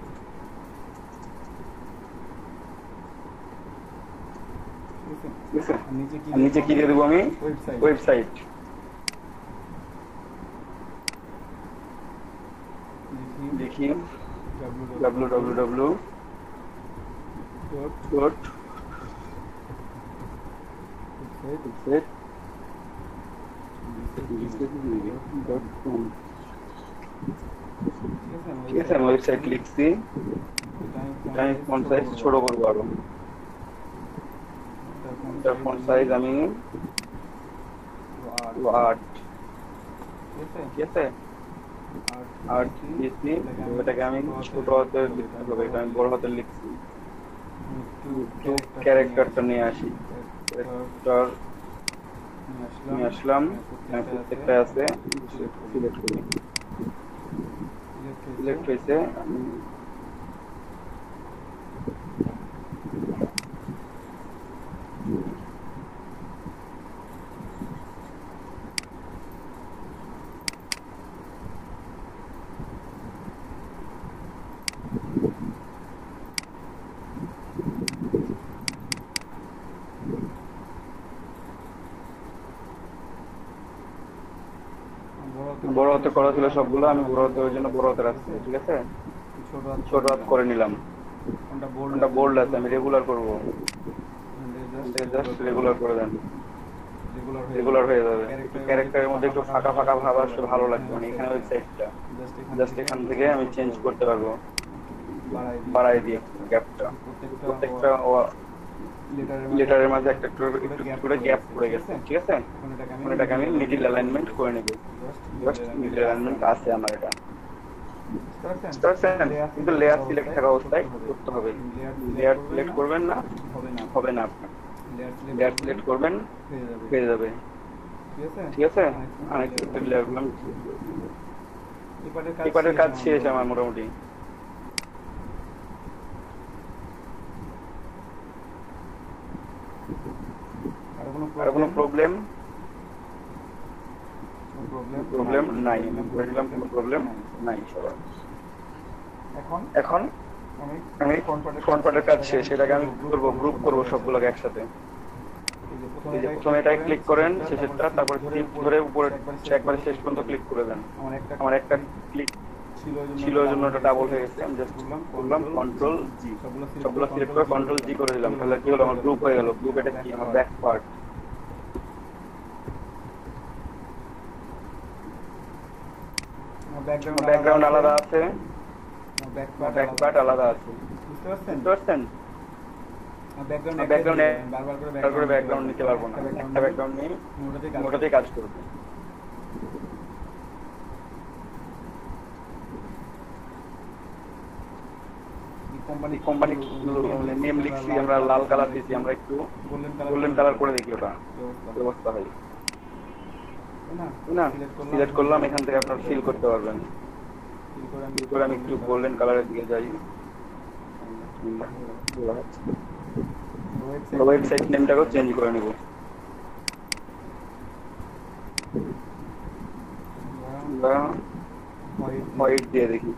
নিচে কি দিয়ে দেবো আমি? ওয়েবসাইট। দেখি www.website.com। ঠিক আছে, আমি ওয়েবসাইট লিখছি, আমি ফন্ট সাইজ ছোট করবো আরো। ফন্ট সাইজ আমি 8, ঠিক আছে, 8 দিয়েছি। এটাকে আমি ছোট হাতে লিখতে হবে, এটা আমি বড় হাতে লিখছি। একটু ক্যারেক্টারটা নিয়ে আসি, ক্যারেক্টার নিয়ে আসলাম, প্রত্যেকটা আছে, সিলেক্ট করি। সিলেক্ট হয়েছে, আমি বড় হাতে করা ছিল সবগুলো, আমি বড় হাতে ওই জন্য বড় হাতে রাখছি, ঠিক আছে। ছোট হাত করে নিলাম, কোনটা বোল্ড আছে আমি রেগুলার করবো, জাস্ট রেগুলার করে দেন, রেগুলার হয়ে যাবে। একটু ক্যারেক্টারের মধ্যে একটু ফাঁকা ফাঁকা ভাব আসলে ভালো লাগবে, মানে এখানে ওই সাইডটা জাস্ট এখান থেকে আমি চেঞ্জ করতে পারবো, বাড়াই দিয়ে গ্যাপটা। প্রত্যেকটা লেটারের মাঝে একটা একটু করে গ্যাপ পড়ে গেছে, ঠিক আছে। এখন এটাকে আমি মিডিল অ্যালাইনমেন্ট করে নেব, জাস্ট মিডিল অ্যালাইনমেন্ট আছে আমার এটা, কিন্তু লেয়ার সিলেক্ট থাকা অবস্থায় করতে হবে। লেয়ার সিলেক্ট করবেন না, হবে না, আপনার লেয়ার সিলেক্ট করবেন হয়ে যাবে, ঠিক আছে। আনএক্সপেক্টেড লেয়ার গুলো এই পার্টের কাজ শেষ আমার মোটামুটি। আর কোনো প্রবলেম নাই, বুঝলাম, কোনো প্রবলেম নাই সবার। এখন আমি ফ্রন্ট পার্টের কাজ শেষ, সেটাকে আমি গ্রুপ করবো সবগুলোকে একসাথে। এই যে প্রথমে এটাই ক্লিক করেন শেষেরটা, তারপরে টিপ ধরে উপরে একবারে শেষ পর্যন্ত ক্লিক করে দেন। আমার একটা ক্লিক ছিল ওই জন্য ওটা ডাবল হয়ে গেছে, আমি জাস্ট করলাম কন্ট্রোল জি, সবগুলো সিলেক্ট করে কন্ট্রোল জি করে দিলাম। তাহলে কি হলো, আমার গ্রুপ হয়ে গেল। গ্রুপ এটা কি, আমার ব্যাক পার্ট। ব্যাকগ্রাউন্ড আলাদা আছে, ব্যাক পার্ট আলাদা আছে, বুঝতে পারছেন। ব্যাকগ্রাউন্ড বারবার করে ব্যাকগ্রাউন্ড নিতে পারবো না, একটা ব্যাকগ্রাউন্ড নিয়ে ওটাতেই কাজ করবো। কোম্পানি নেম লিখছি আমরা, লাল কালার দিচ্ছি, আমরা একটু গোল্ডেন কালার করে দেখি ওটা ব্যবস্থা হয় না। সিলেক্ট করলাম, এখান থেকে আপনারা ফিল করতে পারবেন। ফিল করে আমি একটু গোল্ডেন কালারের দিকে যাই। ওয়েবসাইট নেমটাকেও চেঞ্জ করে নেব, হোয়াইট দিয়ে দেখি।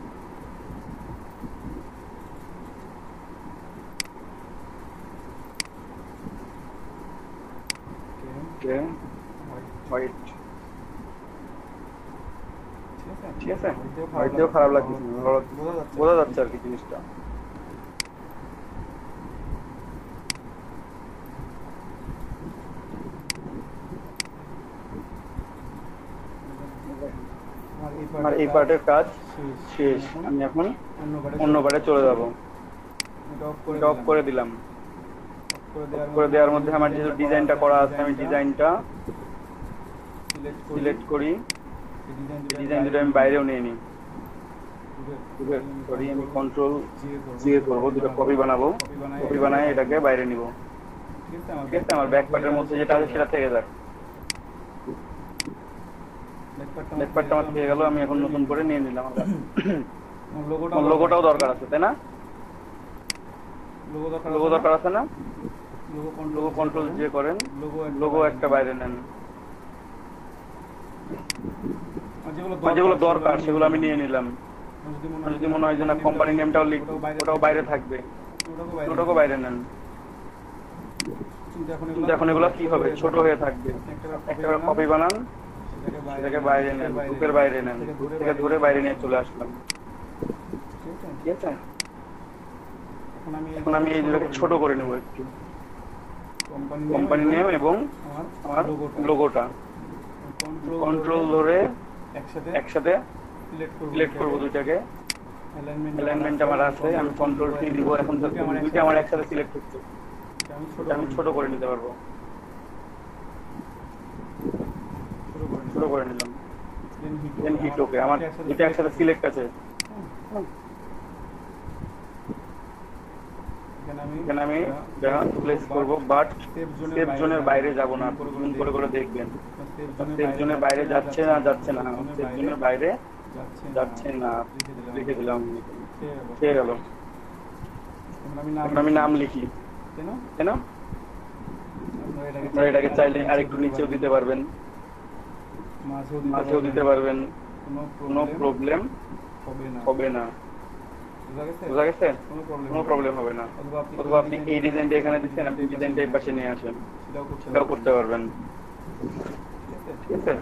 হোয়াইট, ঠিক আছে। হোয়াইটেও খারাপ লাগছে, বোঝা যাচ্ছে আর কি জিনিসটা। আমার এই পার্টের কাজ শেষ, আমি এখন অন্য পার্টে চলে যাব। অফ করে দিলাম। করে দেওয়ার মধ্যে আমার যেহেতু ডিজাইনটা করা আছে, আমি ডিজাইনটা সিলেক্ট করি। ডিজাইন দুটো আমি বাইরেও নিয়ে নিই, আমি কন্ট্রোল জি করবো, দুটো কপি বানাবো। কপি বানায় এটাকে বাইরে নিব, ঠিক আছে। আমার ব্যাক পার্টের মধ্যে যেটা আছে সেটা থেকে যাক। ব্যাক পার্টটা আমার থেকে গেল, আমি এখন নতুন করে নিয়ে নিলাম। লোগোটাও দরকার আছে, তাই না? লোগো দরকার আছে না? লোগো কন্ট্রোল যে করেন, লোগো একটা বাইরে নেন। যেগুলো দরকার সেগুলো আমি নিয়ে নিলাম। যদি মনে হয় যে না কোম্পানি নেমটাও লিখবো, ওটাও বাইরে থাকবে, ওটাও বাইরে নেন। কিন্তু এখন এগুলো কি হবে, ছোট হয়ে থাকবে। একটা কপি বানান, সেটাকে বাইরে নেন, গ্রুপের বাইরে নেন, গ্রুপ থেকে ধরে বাইরে নিয়ে চলে আসলাম, ঠিক আছে। এখন আমি এই দুটোকে ছোট করে নেবো একটু, কোম্পানি নেম এবং আমার লোগোটা। কন্ট্রোল ধরে একসাথে সিলেক্ট করবো দুইটাকে। অ্যালাইনমেন্ট আমার আছে, আমি কন্ট্রোল কি দিব। এখন দুইটা আমার একসাথে সিলেক্ট হচ্ছে, আমি ছোট করে নিতে পারবো। ছোট করে নিলাম, দেন হিট ওকে। আমার দুইটা একসাথে সিলেক্ট আছে। এখানে আমি প্লেস করবো, বাট সেফ জোনের বাইরে যাব না। জুম করে করে দেখবেন সেফ জোনের বাইরে যাচ্ছে না, সেফ জোনের বাইরে যাচ্ছে না। লিখে দিলাম, ঠিক গেল। আমি নাম লিখি, তাই না? আপনারা এটাকে চাইলে আরেকটু নিচেও দিতে পারবেন, মাঝেও দিতে পারবেন, কোনো প্রবলেম হবে না। বুঝা গেছে? কোনো প্রবলেম হবে না। অথবা আপনি এই ডিজাইনটা এখানে দিচ্ছেন, আপনি ডিজাইনটা এই পাশে নিয়ে আসেন, সেটাও করতে পারবেন, ঠিক ঠিক আছে,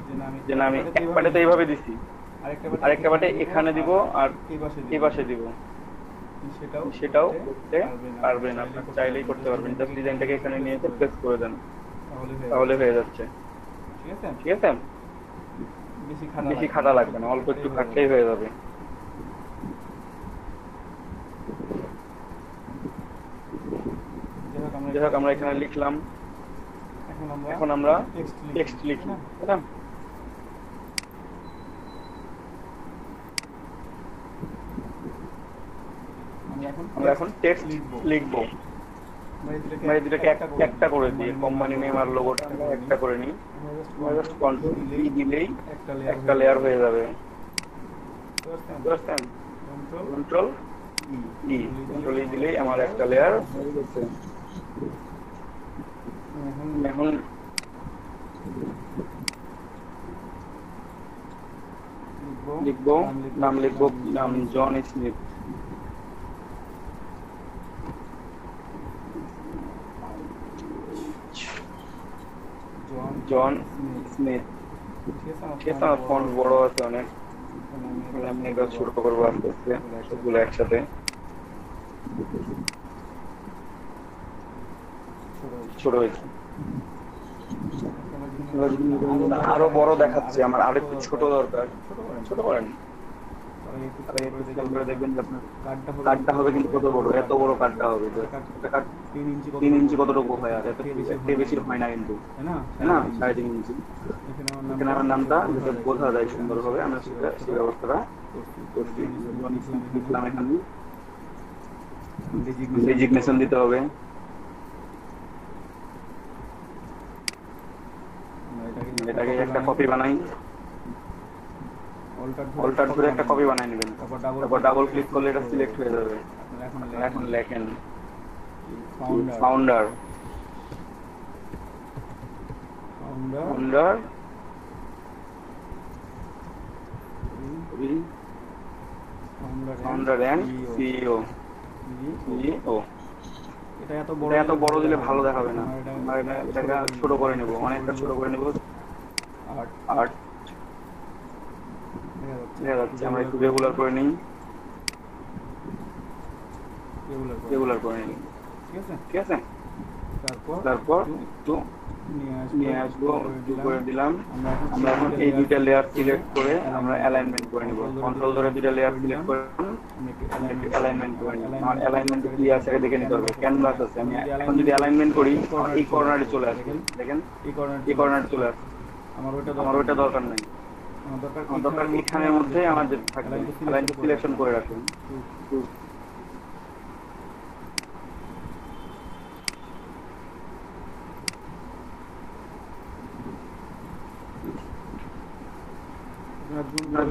যে না আমি এক পাটে তো এইভাবে দিছি, আরেকটা পাটে এখানে দিব আর এই পাশে দিব, সেটাও করতে পারবেন, আপনার চাইলেই করতে পারবেন। জাস্ট ডিজাইনটাকে এখানে নিয়ে এসে প্রেস করে দেন, তাহলে হয়ে যাচ্ছে। ঠিক আছে, বেশি খাটা লাগবে না, অল্প একটু খাটলেই হয়ে যাবে। যাই হোক, আমরা এখানে লিখলাম, এখন আমরা টেক্সট লিখি, তাই না? আমরা এখন টেক্সট লিখবো। আমরা এই দুটাকে একটা করে দিই, কোম্পানি নেম আর লোগোটা আমরা একটা করে নিই। আমরা জাস্ট কন্ট্রোল ই দিলেই একটা লেয়ার হয়ে যাবে। বুঝতে কন্ট্রোল ই দিলেই আমার একটা লেয়ার হয়ে গেছে। এখন লিখবো, নাম লিখবো, নাম জন স্মিথ। জন স্মিথ। ঠিক আছে, আমার ফন্ট বড় আছে অনেক, আমি এটা ছোট করবো আস্তে আস্তে সবগুলো একসাথে। ছোট হয়েছে, আরো বড় দেখাচ্ছে, আমার আরো একটু ছোট দরকার। ছোট করেন, দেখবেন যে আপনার কার্ডটা হবে কিন্তু কত বড়, এত বড় কার্ডটা হবে। 3 ইঞ্চি কতটুকু হয়, আর এত বেশি হয় না কিন্তু, তাই না? 3.5 ইঞ্চি। এখানে আমার নামটা যাতে বোঝা যায় সুন্দর হবে, আমরা সেই ব্যবস্থাটা করছি। লিখলাম, এখানে ডেজিগনেশন দিতে হবে। এটাকে একটা কপি বানাই, অল্টার ধরে একটা কপি বানাই নেবেন, তারপর ডাবল ক্লিক করলে এটা সিলেক্ট হয়ে যাবে। এখন লেখেন ফাউন্ডার এন্ড সিইও। এটা এত বড় দিলে ভালো দেখাবে না, আমরা এটাকে ছোট করে নেব, অনেকটা ছোট করে নেব। আর্ট দেখা যাচ্ছে, আমরা একটু রেগুলার করে নিই, রেগুলার করে নিই। ঠিক আছে, তারপর একটু নিয়ে আসবো, একটু করে দিলাম। আমরা এখন এই দুইটা লেয়ার সিলেক্ট করে আমরা অ্যালাইনমেন্ট করে নিব। কন্ট্রোল ধরে দুইটা লেয়ার সিলেক্ট করে অ্যালাইনমেন্ট করে নিব। আমার অ্যালাইনমেন্ট কি আছে দেখে নিতে হবে, ক্যানভাস আছে। আমি এখন যদি অ্যালাইনমেন্ট করি, এই কর্নারে চলে আসবে, দেখেন এই কর্নারে চলে আসবে। আমার ওইটা দরকার নাই, আমার দরকার এখানের মধ্যে আমার যেটা থাকবে। অ্যালাইনটা সিলেকশন করে রাখুন।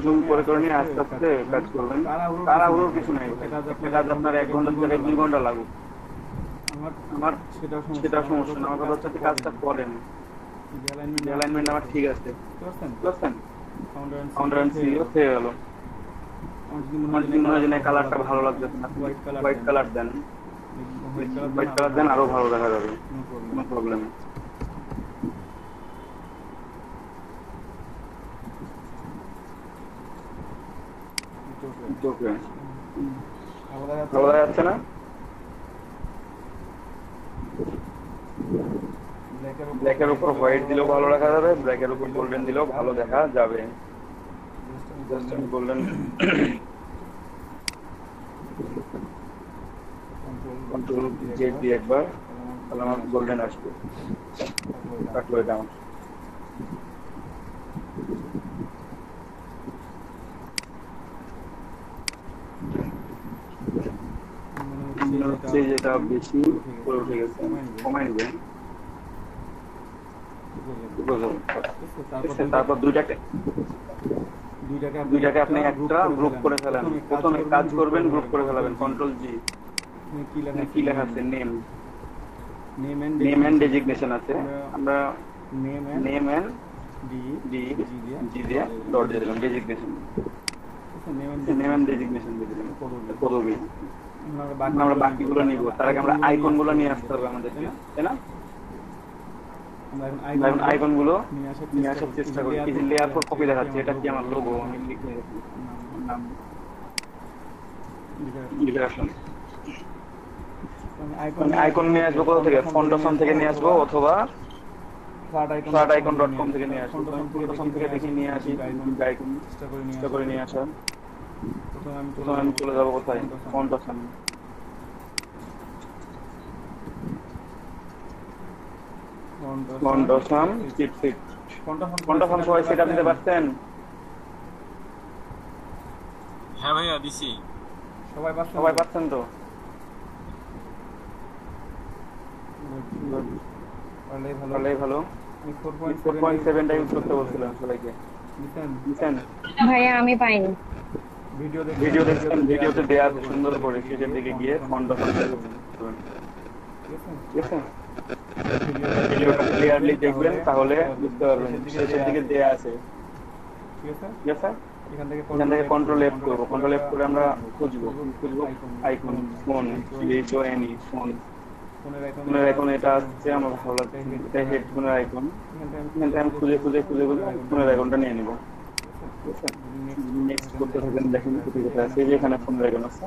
জুম করে নিয়ে আস্তে আস্তে কাজ করবেন, তাড়াহুড়োর কিছু নেই। একটা কাজ আপনার 1 ঘন্টা থেকে 2 ঘন্টা লাগুক, আমার সেটা সমস্যা না। আমার কথা হচ্ছে কাজটা করেন, অ্যালাইনমেন্ট আমার ঠিক আছে। বুঝছেন, ফাউন্ডার এন্ড সিইও হয়ে গেল। আমার যদি মনে হয় যে কালারটা ভালো লাগছে না, হোয়াইট কালার দেন, হোয়াইট কালার দেন, আরো ভালো দেখা যাবে, কোনো প্রবলেম নেই। ভালো যাচ্ছে না, ব্ল্যাকের উপর হোয়াইট দিলেও ভালো দেখা যাবে, ব্ল্যাকের উপর গোল্ডেন দিলেও ভালো দেখা যাবে। জাস্ট আমি গোল্ডেন কন্ট্রোল জেড দিয়ে একবার, তাহলে আমার গোল্ডেন আসবে। কাটলো এটা আমার। যেটা বেশি করে উঠে গেছে, কমাই নেবেন। তারপর দুইটাকে আপনি একটা গ্রুপ করে ফেলেন। প্রথমে কাজ করবেন, গ্রুপ করে ফেলাবেন। কন্ট্রোল জি, কি লেখা আছে? নেম এন্ড ডেজিগনেশন আছে। আমরা নেম এন্ড জি দিয়ে ডট দিয়ে দিলাম, ডেজিগনেশন। নেম এন্ড ডেজিগনেশন দিয়ে দিলাম, পদবী। আমরা বাকিগুলো নিব, তার আগে আমরা আইকন গুলো নিয়ে আসতে হবে আমাদেরকে, তাই না? আমরা এখন আইকন গুলো নিয়ে আসার চেষ্টা করি। এই যে লেয়ার ফর কপি দেখাচ্ছে, এটা কি আমার লোগো? আমি লিখে রাখি নাম লিখে রাখলাম। আইকন নিয়ে আসবো কোথা থেকে? ফন্ডাশন থেকে নিয়ে আসবো অথবা flaticon.com থেকে নিয়ে আসবো। ফন্ডাশন থেকে দেখি নিয়ে আসি আইকন চেষ্টা করে নিয়ে আসা। প্রথমে আমি চলে যাবো কোথায়? ফন্ডাশন। ফন্ডাশন ফন্ডাশন সবাই সেটা দিতে পারছেন? হ্যাঁ ভাইয়া দিছি। সবাই পাচ্ছেন তো? ভালোই ভালো। 4.7টা ইউজ করতে বলছিলাম সবাইকে। দিচ্ছেন? ভাইয়া আমি পাইনি। ভিডিও দেখছেন? ভিডিওতে দেয়া আছে সুন্দর করে, শেষের দিকে গিয়ে ফন্ডাশন ঠিক আছে? ভিডিওটা ক্লিয়ারলি দেখবেন তাহলে বুঝতে পারবেন। শেষের দিকে দেয়া আছে ঠিক আছে? এখান থেকে কন্ট্রোল এফ করবো। কন্ট্রোল এফ করে আমরা খুঁজবো আইকন ফোন, HONE ফোন। ফোনের আইকন এটা হচ্ছে আমার ভালো লাগছে, এটা হেডফোনের আইকন। এখান থেকে আমি খুঁজে ফোনের আইকনটা নিয়ে নিবো। নেক্সট করতে থাকেন, দেখেন কোথায় আছে। যে এখানে ফোনের আইকন আছে,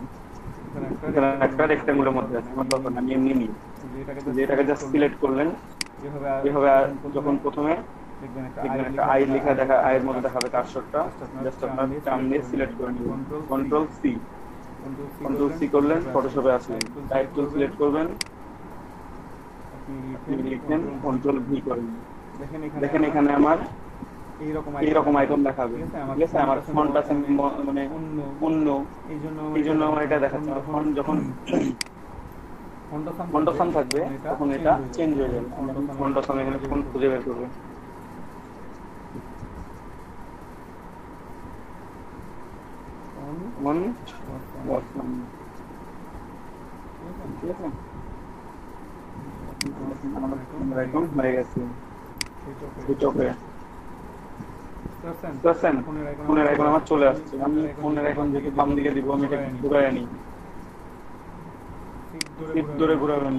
এখানে একটা রেক্ট্যাঙ্গুলার মধ্যে আছে, আমার দরকার না, আমি এমনি নিই। যেটাকে জাস্ট সিলেক্ট করলেন, এভাবে যখন প্রথমে দেখবেন একটা আই লেখা দেখা, আয়ের মধ্যে দেখাবে কার্সরটা, জাস্ট আপনার টার্ম দিয়ে সিলেক্ট করে নিবেন। কন্ট্রোল সি করলেন, ফটোশপে আসলেন, টাইপ টুল সিলেক্ট করবেন, আপনি লিখবেন, কন্ট্রোল ভি করেন। দেখেন এখানে আমার এইরকম আইকন দেখাবে ঠিক আছে? আমার ফন্ট আছে মানে অন্য, এই জন্য আমার এটা দেখাচ্ছে। আমার ফন্ট যখন ফন্ডাশন থাকবে তখন এটা চেঞ্জ হয়ে যাবে। ফন্ডাশন এখানে ফন্ট খুঁজে বের করবে। হয়ে গেছে। ফোনের আইকন আমার চলে আসছে। আমি ফোনের আইকন যেহেতু বাম দিকে দিব, আমি এটা ঘুরাই আনি। ধরে ঘুরাবেন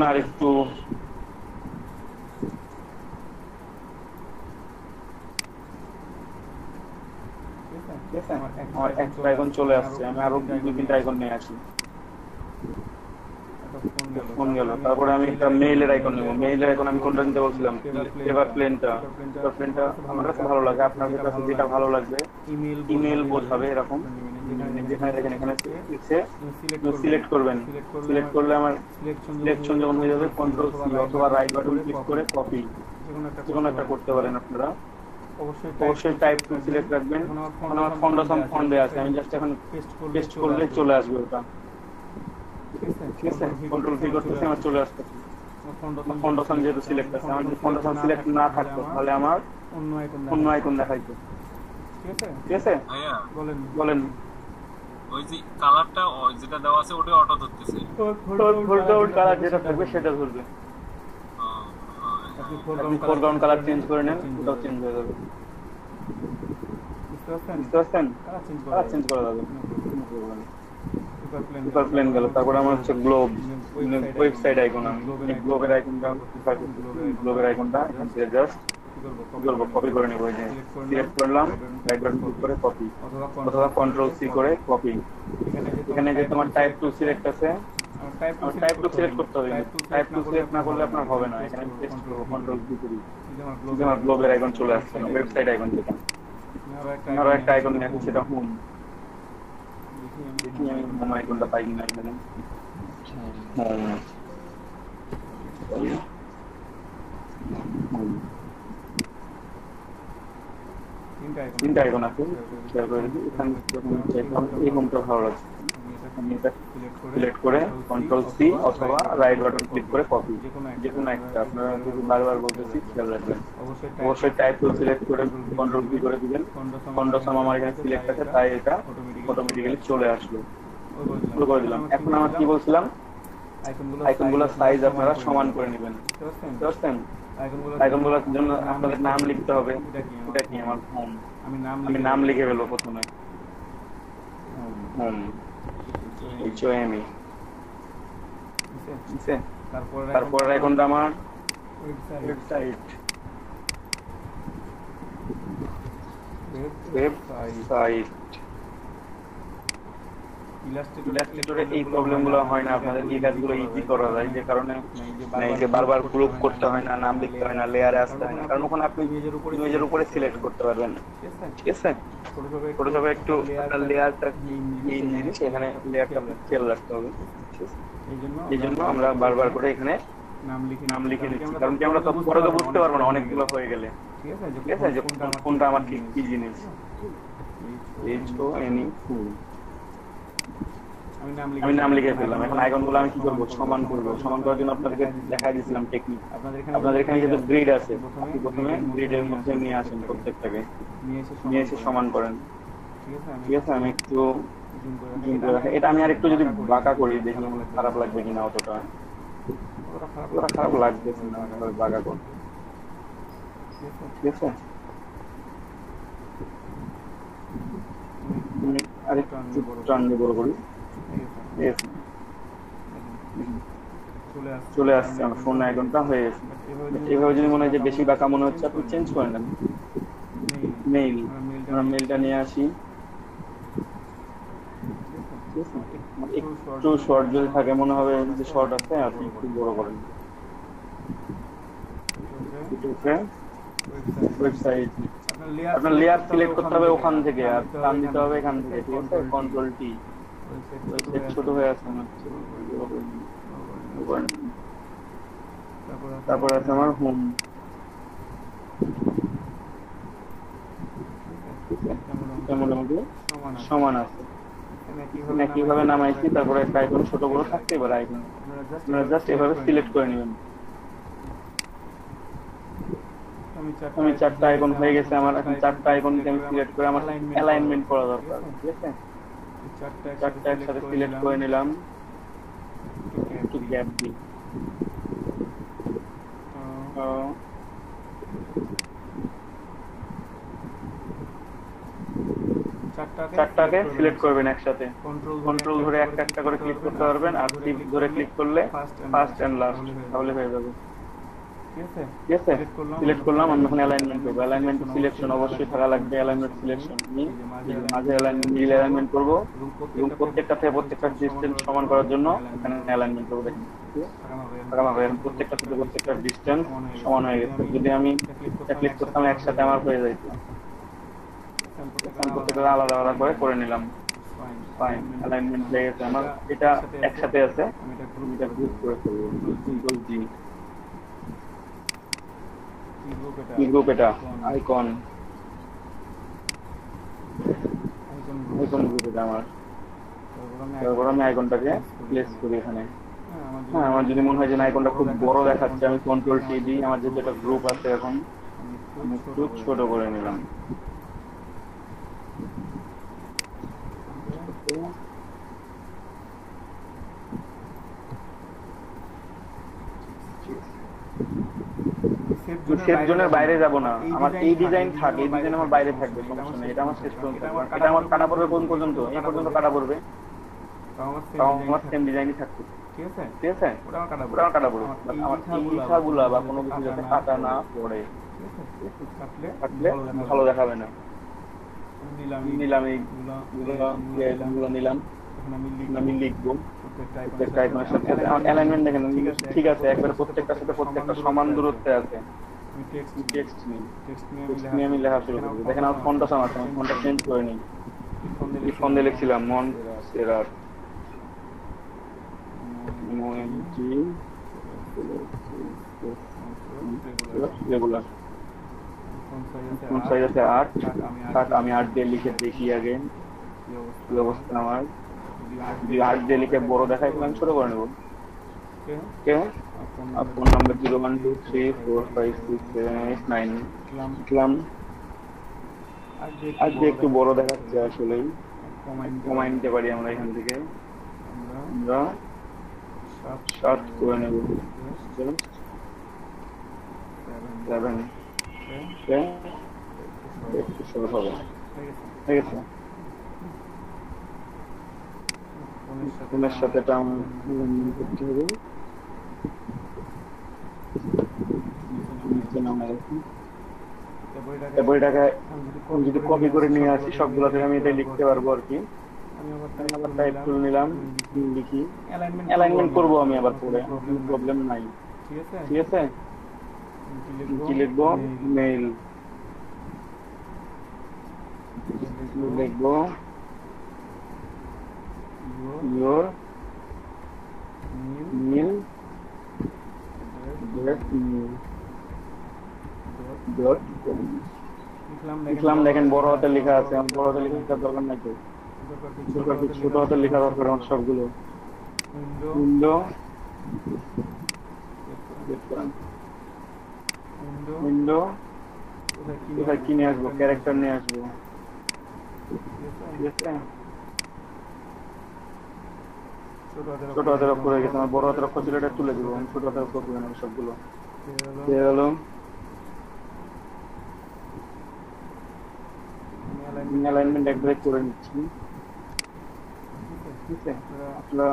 আর একটু আমার একটা আইকন চলে আসছে। আমি আরো 2-3টা আইকন নিয়ে আসি। ফোন গেল। তারপরে আমি একটা মেইলের আইকন নেবো। মেইলের আইকন আমি কোনটা নিতে বলছিলাম? পেপার প্লেনটা আমার কাছে ভালো লাগে। আপনার কাছে যেটা ভালো লাগবে, ইমেল বোঝাবে এরকম। যেখানে দেখেন এখানে সিলেক্ট করবেন। সিলেক্ট করলে আমার সিলেকশন যখন হয়ে যাবে, কন্ট্রোল সি অথবা রাইট বাটন ক্লিক করে কপি, যেকোনো একটা করতে পারেন আপনারা। অবশ্যই টাইপ টু সিলেক্ট রাখবেন। আমার ফন্ডাশন ফন্ডে আছে, আমি জাস্ট এখন পেস্ট করলে চলে আসবে ওটা ঠিক আছে? কন্ট্রোল ভি করতেছি, আমার চলে আসছে। ফন্ডাশন যেহেতু সিলেক্ট আছে, আমার যদি ফন্ডাশন সিলেক্ট না থাকতো তাহলে আমার অন্য আইকন দেখাইতো ঠিক আছে? বলেন। ওই যে কালারটা যেটা দেওয়া আছে ওটা অটো ধরতেছে। কালার যেটা থাকবে সেটা ধরবে। আপনি ফোরগ্রাউন্ড কালার চেঞ্জ করে নেন, ওটাও চেঞ্জ হয়ে যাবে। বুঝতে পারছেন? কালার চেঞ্জ করা যাবে। পেপার প্লেন গেল। তারপরে আমার হচ্ছে গ্লোব, ওয়েবসাইট আইকন। আমি গ্লোবের আইকনটা জাস্ট কপি করে নেবো। সিলেক্ট করলাম, রাইট বাটন ক্লিক করে কপি অথবা কন্ট্রোল সি করে কপি। এখানে যে তোমার টাইপ টু সিলেক্ট আছে, টাইপ টু সিলেক্ট করতে হবে। টাইপ টু সিলেক্ট না করলে আপনার হবে না। এখানে পেস্ট করব, কন্ট্রোল সি করি, আমার গ্লোবের আইকন চলে আসছে, ওয়েবসাইট আইকন যেটা। আরো একটা আইকন নিয়ে আসি, সেটা হোম। দেখি আমি হোম আইকনটা পাই কিনা এখানে। তিনটা আইকন আছে, শেয়ার করে দিই। এখানে এই হোমটা ভালো লাগছে, আমি এটা সিলেক্ট করে কন্ট্রোল সি অথবা রাইট বাটন ক্লিক করে কপি, যেকোনো একটা। আপনারা যদি বারবার বলতেছি খেয়াল রাখবেন। অবশ্যই টাইপ টুল সিলেক্ট করে কন্ট্রোল সি করে দিবেন। ফন্ডাশন আমার এখানে সিলেক্ট আছে, তাই এটা অটোমেটিক্যালি চলে আসলো। করে দিলাম। এখন আমার কি বলছিলাম? আইকনগুলোর সাইজ আপনারা সমান করে নেবেন। বুঝতে পারছেন? আইকনগুলোর জন্য আপনাদের নাম লিখতে হবে। এটা কি? আমার হোম। আমি নাম লিখে ফেলবো প্রথমে, হোম, HOME। নিচে। তারপর আইকনটা আমার ওয়েবসাইট, ইলাস্ট্রেটরে এই প্রবলেম গুলো হয় না, আপনাদের এই কাজগুলো ইজি করা যায়, যে কারণে এই যে বারবার গ্রুপ করতে হয় না, নাম লিখতে হয় না, লেয়ারে আসতে হয় না, কারণ ওখানে আপনি ইমেজের উপরে সিলেক্ট করতে পারবেন। ঠিক আছে, ফটোশপে একটু আপনার লেয়ারটা মেইন জিনিস, এখানে লেয়ারটা খেয়াল রাখতে হবে। এই জন্য আমরা বারবার করে এখানে নাম লিখে নিচ্ছি, কারণ কি আমরা তো পরে তো বুঝতে পারবো না অনেকগুলো হয়ে গেলে। ঠিক আছে, যে কোনটা আমার ঠিক কি জিনিস। আমি নাম লিখে ফেললাম। এখন আইকন গুলো আমি কি করবো, সমান করবো। সমান করার জন্য আপনাদেরকে দেখাই দিয়েছিলাম টেকনিক। আপনাদের এখানে যেহেতু গ্রিড আছে, আপনি প্রথমে গ্রিডের মধ্যে নিয়ে আসেন, প্রত্যেকটাকে নিয়ে এসে সমান করেন। ঠিক আছে, আমি একটু জুম করে রাখি। এটা আমি আর একটু যদি বাঁকা করি, দেখি খারাপ লাগবে কিনা। অতটা খারাপ লাগবে না বাঁকা করতে। ঠিক আছে, আরেকটু টান দিয়ে বড় করি। চলে আসছে আমার ফোন আইকনটা হয়ে গেছে। এইভাবে যদি মনে হয় যে বেশি বাঁকা মনে হচ্ছে, আপনি চেঞ্জ করে নেন। মেইল, আমরা মেইলটা নিয়ে আসি। একটু শর্ট যদি থাকে, মনে হবে যে শর্ট আছে, আপনি একটু বড় করেন। ওয়েবসাইট, আপনার লেয়ার সিলেক্ট করতে হবে ওখান থেকে, আর টান দিতে হবে এখান থেকে। ঠিক আছে, কন্ট্রোল টি। ওয়েবসাইট ছোট হয়ে আছে আমার। তারপর আছে আমার হোম। মোটামুটি সমান আছে। কিভাবে নামাইছি, তারপরে একটা আইকন ছোট বড় থাকতে পারে আইকন, আপনারা জাস্ট এভাবে সিলেক্ট করে নেবেন। আমি চারটা আইকন হয়ে গেছে আমার। এখন চারটা আইকনকে আমি সিলেক্ট করে আমার অ্যালাইনমেন্ট করা দরকার। ঠিক আছে, চারটা একসাথে সিলেক্ট করে নিলাম। একটু গ্যাপ দিই। চারটাকে সিলেক্ট করবেন একসাথে, কন্ট্রোল ধরে একটা একটা করে ক্লিক করতে পারবেন, আর টিপ ধরে ক্লিক করলে ফার্স্ট এন্ড লাস্ট, তাহলে হয়ে যাবে। ঠিক আছে, সিলেক্ট করলাম। আমি এখন অ্যালাইনমেন্ট করবো। অ্যালাইনমেন্ট সিলেকশন অবশ্যই থাকা লাগবে। অ্যালাইনমেন্ট সিলেকশন মাঝে মিডল অ্যালাইনমেন্ট করবো, এবং প্রত্যেকটা থেকে প্রত্যেকটা ডিসটেন্স সমান করার জন্য এখানে অ্যালাইনমেন্ট করবো। দেখেন প্রত্যেকটা থেকে প্রত্যেকটা ডিসটেন্স সমান হয়ে গেছে। যদি আমি ক্লিক করতাম, একসাথে আমার হয়ে যাইত। প্রত্যেকটা আলাদা আলাদা করে নিলাম। ফাইন, অ্যালাইনমেন্ট হয়ে গেছে আমার। এটা একসাথে আছে, এটা গ্রুপ করে ফেলবো। কন্ট্রোল জি, কি গ্রুপ এটা? আইকন গ্রুপ এটা আমার। তারপর আমি আইকনটাকে প্লেস করি এখানে। হ্যাঁ, আমার যদি মনে হয় যে আইকনটা খুব বড় দেখাচ্ছে, আমি কন্ট্রোল টি দিই। আমার যেহেতু একটা গ্রুপ আছে, এখন আমি একটু ছোট করে নিলাম। সেফ জোনের বাইরে যাব না, আমার এই ডিজাইন থাকে, এই ডিজাইন আমার বাইরে থাকবে, সমস্যা নেই। এটা আমার শেষ পর্যন্ত, এটা আমার কাটা পড়বে কোন পর্যন্ত, এই পর্যন্ত কাটা পড়বে, তাও আমার সেম ডিজাইনই থাকবে। ঠিক আছে, ওটা আমার কাটা পড়বে। আমার ইচ্ছাগুলা বা কোনো কিছু যাতে কাটা না পড়ে, কাটলে ভালো দেখাবে না। নিলাম এইগুলো নিলাম, আমি লিখবো প্রত্যেকটা আইকনের সাথে। আমার অ্যালাইনমেন্ট দেখেন ঠিক আছে, একবারে প্রত্যেকটার সাথে প্রত্যেকটা সমান দূরত্বে আছে। টেক্সট নিয়ে আমি লেখা শুরু করবো। দেখেন আমার ফন্টটা সমান আছে, আমি ফন্টটা চেঞ্জ করে নিই। ফোন দিয়ে লিখছিলাম মনসেরাট, রেগুলার। ফন্ট সাইজ আছে 8, আমি 8 দিয়ে লিখে দেখি আগে কি অবস্থা আমার। যদি 8 দিয়ে লিখে বড় দেখায়, আমি ছোট করে নেবো। ফোন নাম্বার 0123456789 লিখলাম। আজকে একটু বড় দেখাচ্ছে, আসলেই কমাই নিতে পারি আমরা এখান থেকে। আমরা 7 করে নেব। 7 একটু সরু হবে। ঠিক আছে, ফোনের সাথে এটা alignment করতে হবে। নিচে নামাই রাখি। তারপর এটাকে আমি যদি কপি করে নিয়ে আসি সবগুলো থেকে আমি এটা লিখতে পারবো আর কি। আমি আবার টাইপ টুল নিলাম, লিখি, অ্যালাইনমেন্ট করবো আমি আবার পরে, প্রবলেম নাই। ঠিক আছে, কি লিখবো? মেইল লিখবো, your mail dot com। লিখলাম, দেখেন বড় হাতে লেখা আছে, আমার বড় হাতে লেখা দরকার নাই তো, ছোট হাতে লেখা দরকার আমার সবগুলো। উইন্ডো উইন্ডো কোথায় কি নিয়ে আসবো? ক্যারেক্টার নিয়ে আসবো। ঠিক আছে, ছোট হাতের অক্ষর হয়ে গেছে, আমার বড় হাতের অক্ষর ছিল, এটা তুলে দিব, আমি ছোট হাতের অক্ষর তুলে নেবো সবগুলো। গেল, অ্যালাইনমেন্ট একবারে করে নিচ্ছি। ঠিক আছে, আপনারা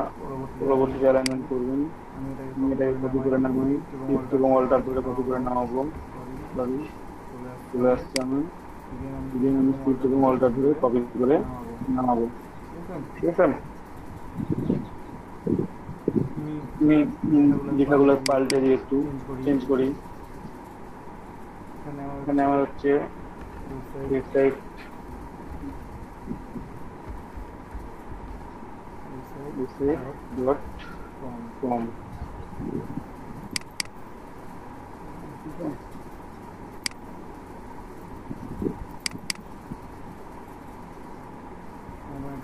পরবর্তীতে অ্যালাইনমেন্ট করবেন। আমি এটাকে কপি করে নামাই, শিফট এবং অল্টার ধরে কপি করে নামাবো। চলে আসছে, আমি শিফট এবং অল্টার ধরে কপি করে নামাবো। ঠিক আছে, আমি লেখাগুলো পাল্টে দিয়ে একটু চেঞ্জ করি। এখানে আমার হচ্ছে website .com।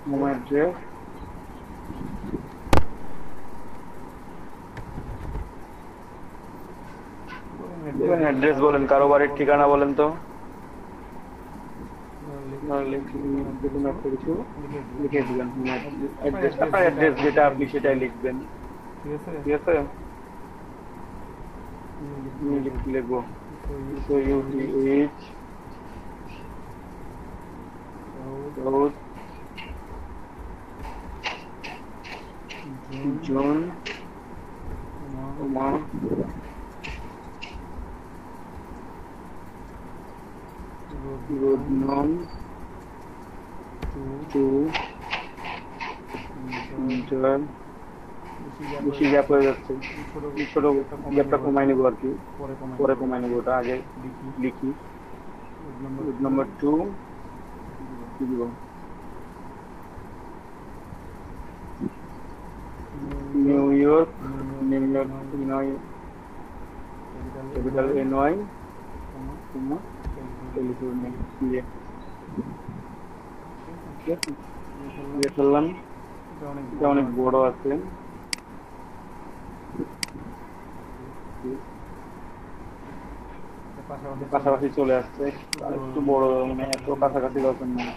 Home address, address বলেন, কারো বাড়ির ঠিকানা বলেন তো। কিছু লিখে দিলেন, অ্যাড্রেস, আপনার অ্যাড্রেস যেটা আপনি সেটাই লিখবেন। ঠিক আছে, লিখবো জুন road known to বেশি গ্যাপ হয়ে যাচ্ছে, ছোট গ্যাপটা কমাই নেবো আর কি, পরে কমাই নেবো, ওটা আগে লিখি। রোড নাম্বার 2 কি দিব? New York, capital NY, California. করলাম, এটা অনেক বড় আছে, কাছাকাছি চলে আসছে, একটু বড়, মানে এত কাছাকাছি দরকার নেই।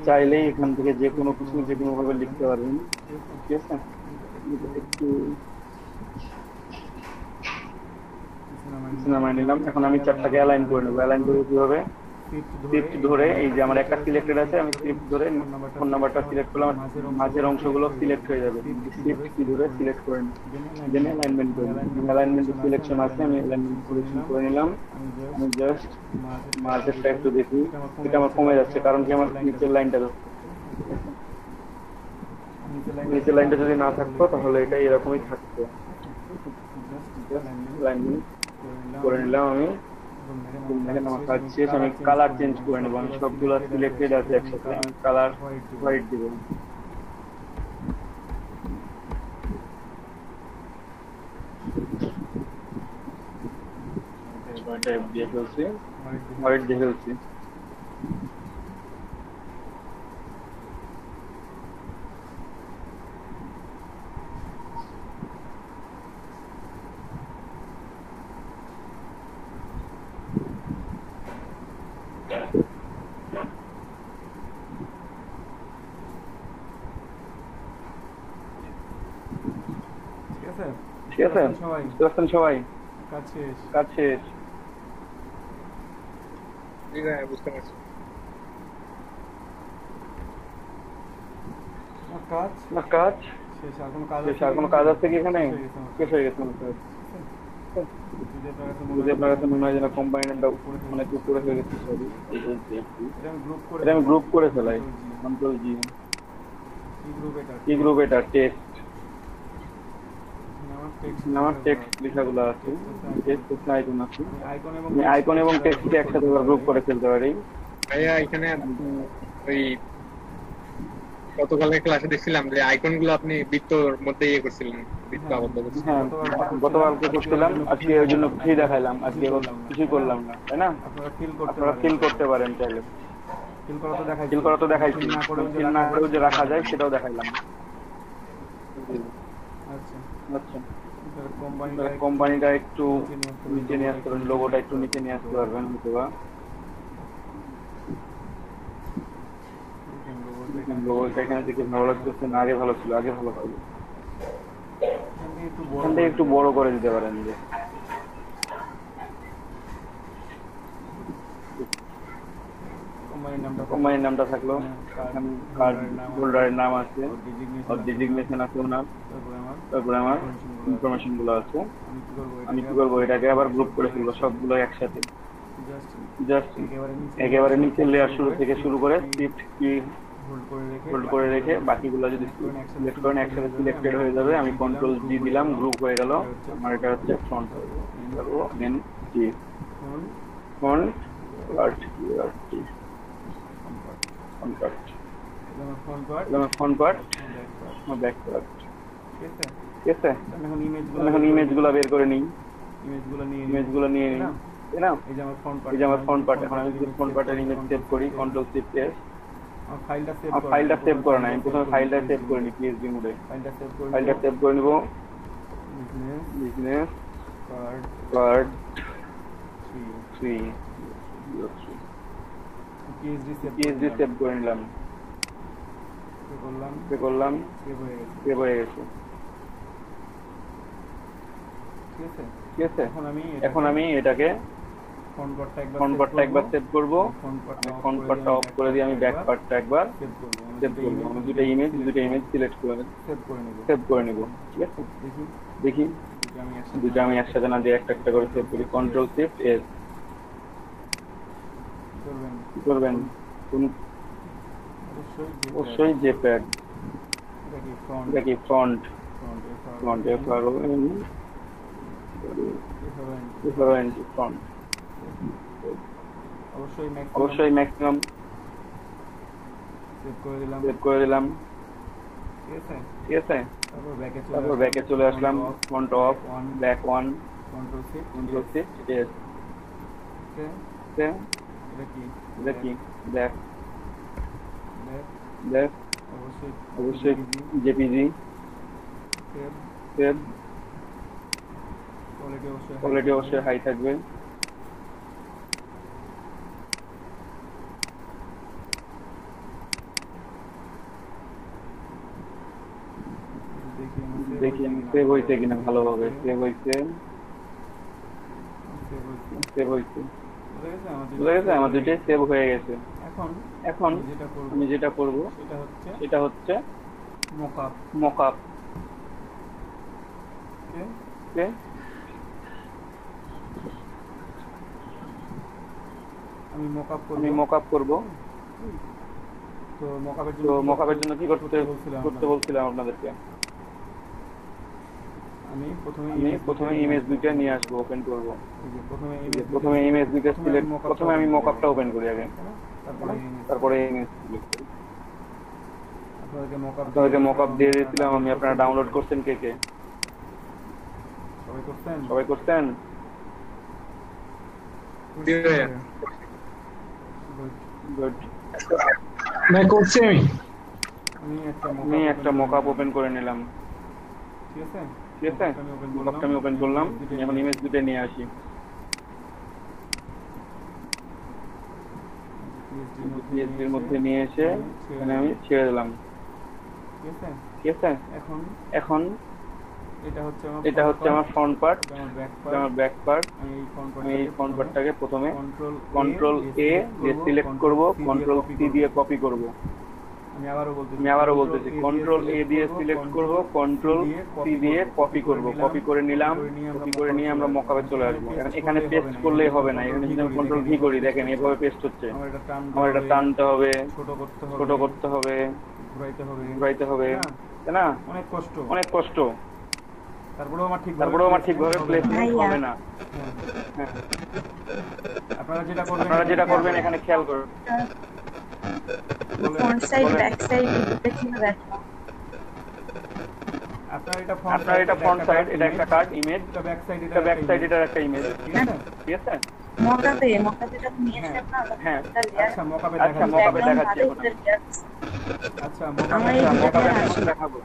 চাইলেই এখান থেকে যে কোনো কিছু যে কোনো ভাবে লিখতে পারবেন। ঠিক আছে, একটু নামাই নিলাম। এখন আমি চারটাকে অ্যালাইন করে নেবো। অ্যালাইন করে কিভাবে? শিফট ধরে, এই যে আমার একটা সিলেক্টেড আছে, আমি শিফট ধরে ফোন নাম্বারটা সিলেক্ট করলাম, মাঝের অংশগুলো সিলেক্ট হয়ে যাবে। শিফট কি ধরে সিলেক্ট করে নিই, দেন অ্যালাইনমেন্ট করে নিই। অ্যালাইনমেন্ট সিলেকশন আছে, আমি অ্যালাইনমেন্ট সিলেকশন করে নিলাম। আমি জাস্ট মাঝেরটা একটু দেখি, এটা আমার কমে যাচ্ছে, কারণ কি আমার নিচের লাইনটা, নিচের লাইনটা যদি না থাকতো তাহলে এটা এরকমই থাকতো। অ্যালাইনমেন্ট করে নিলাম আমি। আমার কাজ শেষ, আমি কালার চেঞ্জ করে নেবো। আমি সবগুলো সিলেক্টেড আছে একসাথে, আমি কালার হোয়াইট দিব। দিয়ে ফেলছি, হোয়াইট দিয়ে ফেলছি। ঠিক আছে, বুঝতে পারছেন সবাই? কাজ শেষ। বুঝতে পারছি। আপনার কাজ শেষ, আর কোনো কাজ আছে কি এখানে? শেষ হয়ে গেছে আমার কাজ। যদি আপনার কাছে মনে হয় যেন কোম্পানি নামটা মানে উপরে হয়ে গেছে, সরি এটা আমি গ্রুপ করে ফেলাই, কন্ট্রোল জি। কি গ্রুপ এটা? টেক্সট, আমার টেক্সট লেখাগুলো আছে, টেক্সট আইকন আছে, আমি আইকন এবং টেক্সটকে একসাথে গ্রুপ করে ফেলতে পারি। ভাইয়া এখানে ওই গতকালের ক্লাসে দেখছিলাম যে আইকন গুলো আপনি বৃত্তর মধ্যে ইয়ে করছিলেন, বৃত্ত আবদ্ধ করছিলেন। হ্যাঁ, গতকালকে করছিলাম, আজকে ওই জন্য কিছুই দেখাইলাম, আজকে কিছুই করলাম না, তাই না? আপনারা ফিল করতে পারেন চাইলে, ফিল করা তো দেখাইছি, ফিল না করেও যে রাখা যায় সেটাও দেখাইলাম। আচ্ছা, কোম্পানিটা একটু নিচে নিয়ে আসতে পারেন, লোগোটা একটু নিচে নিয়ে আসতে পারবেন হয়তো বা। লোগোটা এখানে থেকে ভালো লাগতেছে না, আগে ভালো ছিল, আগে ভালো ছিল। এখান থেকে একটু বড় করে দিতে পারেন যে। কোম্পানির নামটা থাকলো, কার্ড হোল্ডারের নাম আছে, ডিজিগনেশন আছে ওনার, তারপরে আমার ইনফরমেশন গুলো আছে। আমি কি করবো, এটাকে আবার গ্রুপ করে ফেলবো সবগুলো একসাথে, জাস্ট একেবারে নিচের লেয়ার শুরু থেকে শুরু করে শিফট কি হোল্ড করে রেখে বাকিগুলো যদি সিলেক্ট করেন একসাথে সিলেক্টেড হয়ে যাবে। আমি কন্ট্রোল জি দিলাম, গ্রুপ হয়ে গেল। আমার এটা হচ্ছে ফ্রন্ট, দেন জি font part, front part, back part. ঠিক আছে, এখন ইমেজগুলো বের করে নিই, ইমেজগুলো নিয়ে নিই, তাই না? এই যে আমার ফ্রন্ট পার্ট। এখন আমি যদি ফ্রন্ট পার্টের ইমেজ সেভ করি, কন্ট্রোল শিফট এস, ফাইলটা সেভ করে না, আমি প্রথমে ফাইলটা সেভ করে নিই পিএসডি মোডে। ফাইলটা সেভ করে নিব, বিজনেস কার্ড 3 পিএসডি সেভ করে নিলাম, করলাম, সেভ হয়ে গেছে। ঠিক আছে, এখন আমি এটাকে ফ্রন্ট পার্টটা একবার সেভ করবো, ফ্রন্ট পার্টটা অফ করে দিয়ে আমি ব্যাক পার্টটা একবার সেভ করবো। আমি দুটো ইমেজ সিলেক্ট করে সেভ করে নিব। ঠিক আছে, দেখি দুটো আমি একসাথে না দিয়ে একটা একটা করে সেভ করি। কন্ট্রোল শিফট এস করবেন, অবশ্যই জেপ্যাড, এটা কি ফন্ট, ফন্ট অবশ্যই ম্যাক্সিমাম সেভ করে দিলাম। ঠিক আছে, তারপর ব্যাকে চলে আসলাম, font of, back 1, control shift S. এটা কি ব্যাক, অবশ্যই জেপিজি, সেভ, কোয়ালিটি অবশ্যই হাই থাকবে। দেখি সেভ হয়েছে কিনা, ভালোভাবে সেভ হয়েছে, বুঝা গেছে, আমার দুইটাই সেভ হয়ে গেছে। এখন আমি যেটা করব সেটা হচ্ছে মকআপ। আমি মকআপ করব। তো মকআপের জন্য কি করতে বলছিলাম আপনাদেরকে? আমি প্রথমে ইমেজ দুইটা নিয়ে আসবো, ওপেন করব। প্রথমে ইমেজ দুইটা সিলেক্ট, প্রথমে আমি মকআপটা ওপেন করি আগে, তারপরে ইমেজ সিলেক্ট করি। আপনাদেরকে মকআপ দিয়ে দিয়েছিলাম আমি, আপনারা ডাউনলোড করছেন কে কে? সবাই করছেন? গুড, করছি আমি একটা মকআপ ওপেন করে নিলাম। ঠিক আছে, মকআপটা আমি ওপেন করলাম। এখন ইমেজ দুটো নিয়ে আসি, পিএসডির মধ্যে নিয়ে এসে এখানে আমি ছেড়ে দিলাম। ঠিক আছে, এখন এটা হচ্ছে আমার ফ্রন্ট পার্ট, আমার ব্যাক পার্ট। আমি এই ফ্রন্ট পার্টটাকে প্রথমে কন্ট্রোল এ দিয়ে সিলেক্ট করব, কন্ট্রোল সি দিয়ে কপি করব। আমি আবারও বলতেছি কন্ট্রোল এ দিয়ে সিলেক্ট করব, কন্ট্রোল সি দিয়ে কপি করব, কপি করে নিলাম, কপি করে নিয়ে আমরা মকআপে চলে আসবো। এখানে পেস্ট করলেই হবে না, এখানে যদি আমি কন্ট্রোল ভি করি দেখেন এভাবে পেস্ট হচ্ছে। আমার এটা টানতে হবে, ছোট করতে হবে, ঘুরাইতে হবে, তাই না? অনেক কষ্ট। তারপরেও আমার ঠিকভাবে প্লেসমেন্ট হবে না। আপনারা যেটা করবেন এখানে খেয়াল করুন, ফ্রন্ট সাইড ব্যাক সাইড এটা কিভাবে আসবে? আপনার এটা ফ্রন্ট সাইড, এটা একটা কার্ড ইমেজ, এটা ব্যাক সাইড এটার একটা ইমেজ, ঠিক আছে? মকাপে এটা নিয়ে আসেন না? হ্যাঁ আচ্ছা মকআপে দেখাচ্ছি এখন। আচ্ছা আমার এই মকআপে ভিডিওটা এখন দেখাবো।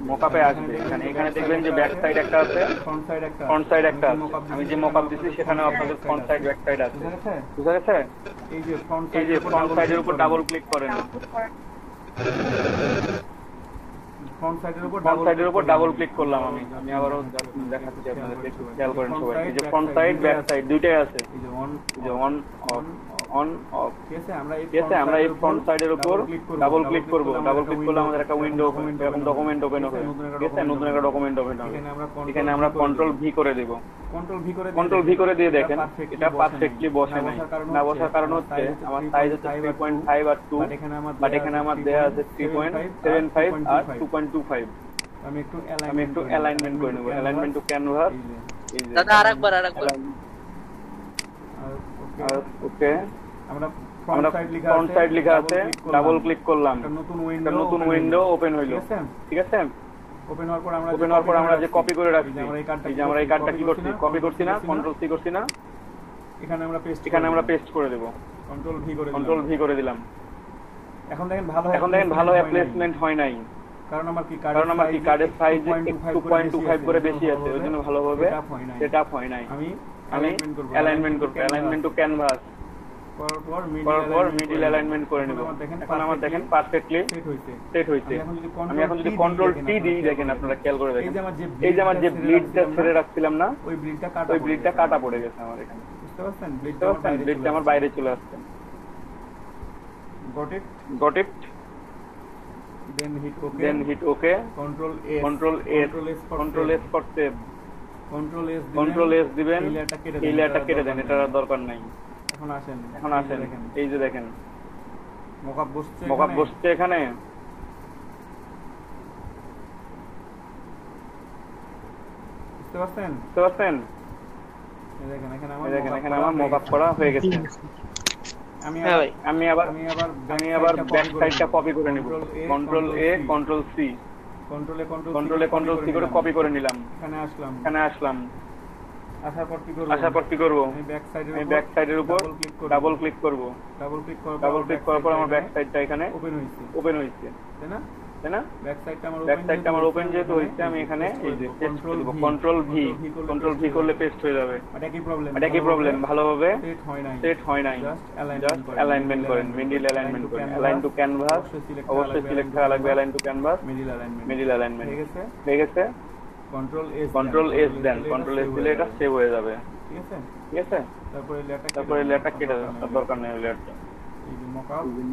মকআপে আসবে এখানে দেখবেন যে ব্যাক সাইড একটা আছে, ফ্রন্ট সাইড একটা আছে। আমি যে মকআপ দিছি সেখানেও আপনাদের ফ্রন্ট সাইড ব্যাক সাইড আছে, বুঝা গেছে? এই যে ফ্রন্ট সাইডের উপর ডাবল ক্লিক করেন, ফ্রন্ট সাইডের উপর ডাবল ক্লিক করলাম। আমি আবারও দেখাচ্ছি আপনাদের, একটু খেয়াল করেন সবাই। এই যে ফ্রন্ট সাইড ব্যাক সাইড দুইটাই আছে, এই যে অন অফ। ঠিক আছে, আমরা এই ফ্রন্ট সাইডের উপর ডাবল ক্লিক করব। ডাবল ক্লিক করলে আমাদের একটা উইন্ডো এরকম ডকুমেন্ট ওপেন হবে, ঠিক আছে? নতুন একটা ডকুমেন্ট ওপেন হবে। এখানে আমরা কন্ট্রোল ভি করে দেব। কন্ট্রোল ভি করে দিয়ে দেখেন এটা পারফেক্টলি বসে নাই। না বসার কারণ হচ্ছে আমার সাইজ হচ্ছে 3.5 আর 2, বাট এখানে আমার দেয়া আছে 3.75 আর 2.25। আমি একটু অ্যালাইনমেন্ট করে নেব। অ্যালাইনমেন্ট টু ক্যানভাস, এই যে দাদা আরেকবার ওকে। আমরা ফ্রন্ট সাইড লেখা আছে, ডাবল ক্লিক করলাম, একটা নতুন উইন্ডো ওপেন হইলো, ঠিক আছে? ওপেন হওয়ার পর আমরা যে কপি করে রাখছি, এই যে আমরা এই কার্ডটা কি করছি, কপি করছি না, কন্ট্রোল সি করছি না, এখানে আমরা পেস্ট করে দেব। কন্ট্রোল ভি করে দিলাম। এখন দেখেন ভালো প্লেসমেন্ট হয় নাই, কারণ আমার কি কার্ডের সাইজ 2.25 করে বেশি আছে, ওই জন্য ভালোভাবে সেটআপ হয় নাই। আমি অ্যালাইনমেন্ট করব, অ্যালাইনমেন্ট টু ক্যানভাস করার পর মিডল অ্যালাইনমেন্ট করে নেব। এখন আমার দেখেন পারফেক্টলি সেট হইছে। আমি এখন যদি কন্ট্রোল টি দিই দেখেন, আপনারা খেয়াল করে দেখেন, এই যে আমার যে ব্লিডটা ছেড়ে রাখছিলাম না, ওই ব্লিডটা কাটা পড়ে গেছে আমার এখানে, বুঝতে পারছেন? ব্লিডটা আমার বাইরে চলে আসছে। Got it. Then hit okay. Control S for save. Control S দিবেন, এই লেয়ারটা কেটে দেন, এটা দরকার নাই। এখন আসেন, এই যে দেখেন মকআপ বসছে এখানে। বুঝতে পারছেন? দেখেন এখানে আমার মকআপ করা হয়ে গেছে। আমি আবার ব্যাক সাইডটা কপি করে নিব। কন্ট্রোল এ কন্ট্রোল সি, কন্ট্রোল সি করে কপি করে নিলাম। এখানে আসলাম, আসার পর কি করব? আমি ব্যাক সাইডের উপর ডাবল ক্লিক করব। ডাবল ক্লিক করার পর আমার ব্যাক সাইডটা এখানে ওপেন হইছে, তাই না? ব্যাক সাইডটা আমার ওপেন যেহেতু হইছে, আমি এখানে এই যে পেস্ট করব। কন্ট্রোল ভি করলে পেস্ট হয়ে যাবে। এটা কি প্রবলেম? ভালোভাবে সেট হয় নাই। জাস্ট অ্যালাইনমেন্ট করেন, মিডল অ্যালাইনমেন্ট করেন। অ্যালাইন টু ক্যানভাস অবশ্যই সিলেক্ট করা লাগবে। Align two canvas, middle alignment হয়ে গেছে। কন্ট্রোল এস দেন, কন্ট্রোল এস দিলে এটা সেভ হয়ে যাবে, ঠিক আছে? তারপরে লেয়ারটা কেটে দেন, দরকার নেই লেয়ারটা।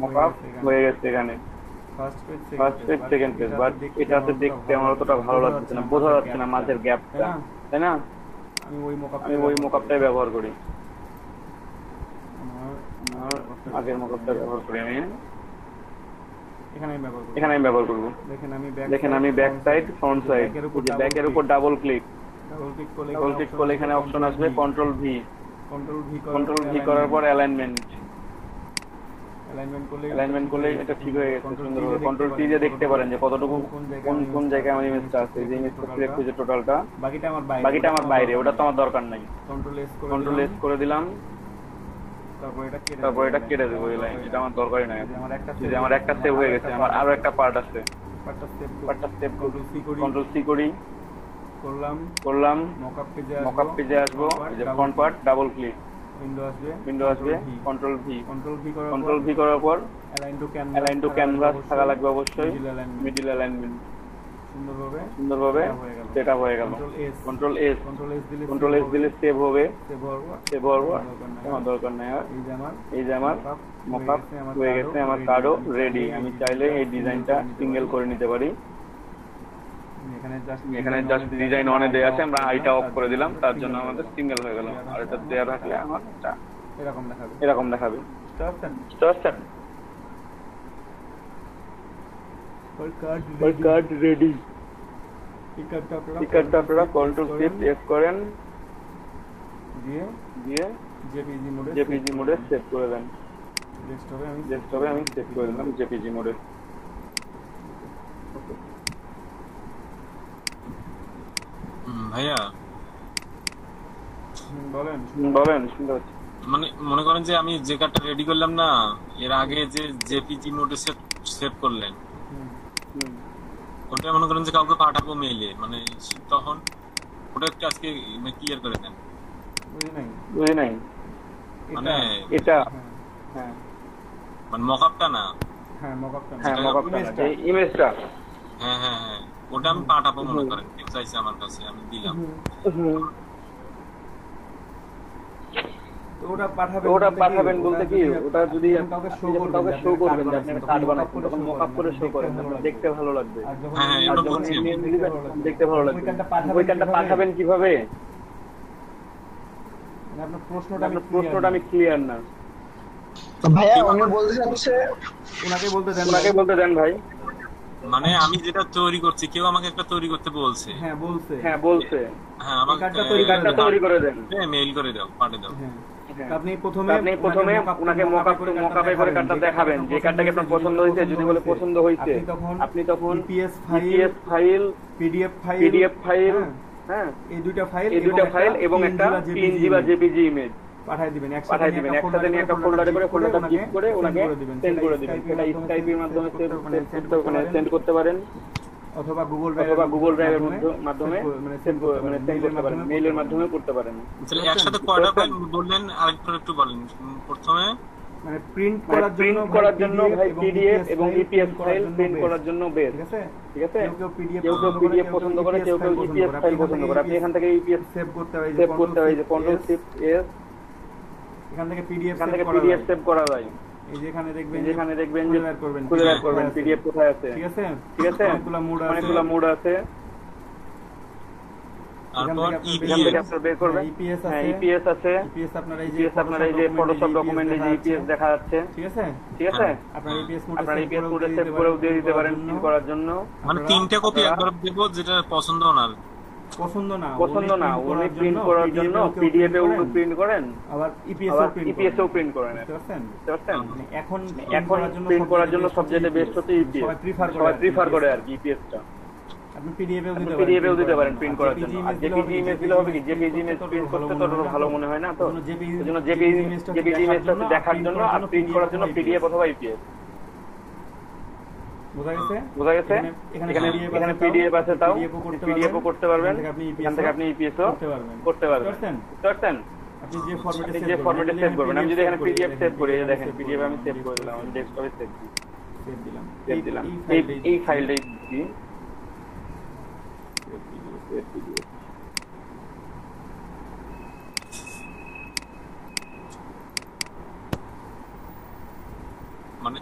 মকআপ হয়ে গেছে এখানে first page second page, but এটাতে দেখতে আমার অতটা ভালো লাগছে না, বোঝা যাচ্ছে না মাঝের গ্যাপটা, তাই না? আমি ওই মকআপটাই ব্যবহার করি, আগের মকআপটা ব্যবহার করি। আমি এখানে আমি ব্যবহার করব। দেখেন আমি ব্যাক সাইড ফ্রন্ট সাইড, ব্যাকের উপর ডাবল ক্লিক করলে এখানে অপশন আসবে কন্ট্রোল ভি করার পর অ্যালাইনমেন্ট করলে এটা ঠিক হয়ে গেছে সুন্দরভাবে। কন্ট্রোল সি দিয়ে দেখতে পারেন যে কতটুকু কোন জায়গায় আমার ইমেজটা আছে। এই যে ইমেজটা সিলেক্ট হয়েছে টোটালটা, বাকিটা আমার বাইরে, ওটা তো আমার দরকার নাই। কন্ট্রোল এস করে দিলাম, তারপর এটা কেটে দেবো। এই লাইন এটা আমার দরকারই নাই। যে আমার একটা সেভ হয়ে গেছে, আমার আরো একটা পার্ট আছে, পার্টটা সেভ কন্ট্রোল সি করলাম। মকআপ পেজে আসবো, এই যে front part, double click, window আসবে। কন্ট্রোল ভি করার পর অ্যালাইন টু ক্যানভাস থাকা লাগবে অবশ্যই, মিডল অ্যালাইনমেন্ট সুন্দরভাবে সেট আপ হয়ে গেল। কন্ট্রোল এস দিলে সেভ হবে, সেভ হওয়ার আমার দরকার নেই আর। এই যে আমার মকআপ হয়ে গেছে, আমার কার্ডও রেডি। আমি চাইলে এই ডিজাইনটা সিঙ্গেল করে নিতে পারি। এখানে জাস্ট ডিজাইন অনে দেয়া আছে, আমরা আইটা অফ করে দিলাম, তার জন্য আমাদের সিঙ্গেল হয়ে গেল। আর এটা দেয়া থাকলে আমার এরকম দেখাবে। Card ready. এই কার্ডটা আপনারা কন্ট্রোল শিফট এফ করেন, দিয়ে জেপিজি মোডে সেভ করে দেন। ডেস্কটপে আমি সেভ করে দিলাম জেপিজি মোডে। ভাইয়া বলেন, শুনতে পাচ্ছি। মানে মনে করেন যে আমি যে কার্ডটা রেডি করলাম না, এর আগে যে জেপিজি মোডে সেভ করলেন, ওটা মনে করেন যে কাউকে পাঠাবো মেইলে, মানে তখন ওটা একটু আজকে ক্লিয়ার করে দেন। বুঝি নাই মানে এটা মানে মকআপটা না, ইমেজটা। হ্যাঁ ওটা আমি পাঠাবো, মনে করেন কেউ চাইছে আমার কাছে, আমি দিলাম। ওটা পাঠাবেন বলতে কি, ওটা যদি কাউকে শো করবেন যে আপনি কার্ড বানাচ্ছেন, তখন মকআপ করে শো করেন, দেখতে ভালো লাগবে। হ্যাঁ আর যখন দেখতে ভালো লাগবে। ওই কার্ডটা পাঠাবেন কিভাবে? আপনার প্রশ্নটা আমি ক্লিয়ার না। ভাইয়া উনি বলতে যাচ্ছে, ওনাকে বলতে দেন ভাই। মানে আমি যেটা তৈরি করছি, কেউ আমাকে একটা তৈরি করতে বলছে। হ্যাঁ বলছে। হ্যাঁ আমাকে কার্ডটা তৈরি করে দেন। মেইল করে দাও, পাঠিয়ে দাও। আপনি প্রথমে ওনাকে মকআপে করে কার্ডটা দেখাবেন, যে কার্ডটাকে আপনার পছন্দ হয়েছে। যদি বলে পছন্দ হয়েছে, আপনি তখন ইপিএস ফাইল, পিডিএফ ফাইল, হ্যাঁ এই দুইটা ফাইল এবং একটা পিএনজি বা জেপিজি ইমেজ পাঠিয়ে দিবেন। একসাথে নিয়ে একটা ফোল্ডারে করে ফোল্ডারটা জিপ করে ওনাকে সেন্ড করে দিবেন। সেটা স্কাইপের মাধ্যমে সেন্ড করতে পারেন, অথবা গুগল ড্রাইভের মাধ্যমে সেন্ড করতে পারেন, মেইলের মাধ্যমে করতে পারেন। একসাথে কয়টা ফাইল বললেন আরেকটু বলেন। প্রথমে মানে প্রিন্ট করার জন্য ভাই পিডিএফ এবং ইপিএস ফাইল প্রিন্ট করার জন্য বেস্ট। ঠিক আছে, কেউ পিডিএফ পছন্দ করে, কেউ ইপিএস ফাইল পছন্দ করে। আপনি এখান থেকে ইপিএস সেভ করতে হয়, যে কন্ট্রোল শিফট এস, এখান থেকে পিডিএফ সেভ করা যায়। এই যেখানে দেখবেন যে খুঁজে বের করবেন পিডিএফ কোথায় আছে। ঠিক আছে, অনেকগুলো মোড আছে। তারপর এখান থেকে আপনি বের করবেন। ইপিএস আছে, আপনার এই যে ফটোশপ ডকুমেন্টে যে ইপিএস দেখা যাচ্ছে। ঠিক আছে, আপনার ইপিএস মোডে সেভ করেও দিয়ে দিতে পারেন প্রিন্ট করার জন্য। মানে তিনটা কপি একবার দেব, যেটা পছন্দ না উনি প্রিন্ট করার জন্য পিডিএফ এও প্রিন্ট করেন, আবার ইপিএস এও প্রিন্ট করেন। এখন প্রিন্ট করার জন্য সবচেয়ে বেস্ট হচ্ছে ইপিএস, সবাই প্রিফার করে আর কি ইপিএসটা। আপনি পিডিএফ এও দিতে পারেন প্রিন্ট করার জন্য। আর জেপিজি ইমেজ দিলে হবে কি, জেপিজি ইমেজ প্রিন্ট করতে তো ভালো মনে হয় না, তো এজন্য জেপিজি ইমেজটা দেখার জন্য আর প্রিন্ট করার জন্য পিডিএফ অথবা ইপিএস। বোঝা গেছে? এখানে পিডিএফ আছে, তাও পিডিএফও করতে পারবেন, এখান থেকে আপনি ইপিএসও করতে পারবেন। আপনি যে ফরম্যাটে সেভ করবেন। আমি যদি এখানে পিডিএফ সেভ করি, দেখেন পিডিএফ আমি সেভ করে দিলাম, আমি ডেস্কটপে সেভ দিলাম। এই ফাইলটাই দিচ্ছি। মানে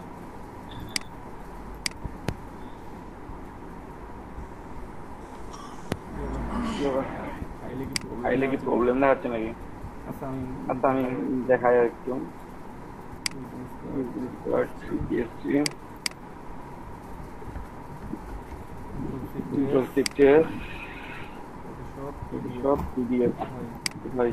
ফাইলে কি প্রবলেম দেখাচ্ছে নাকি? আচ্ছা আমি দেখাই একটু। সব পিডিএফ ভাই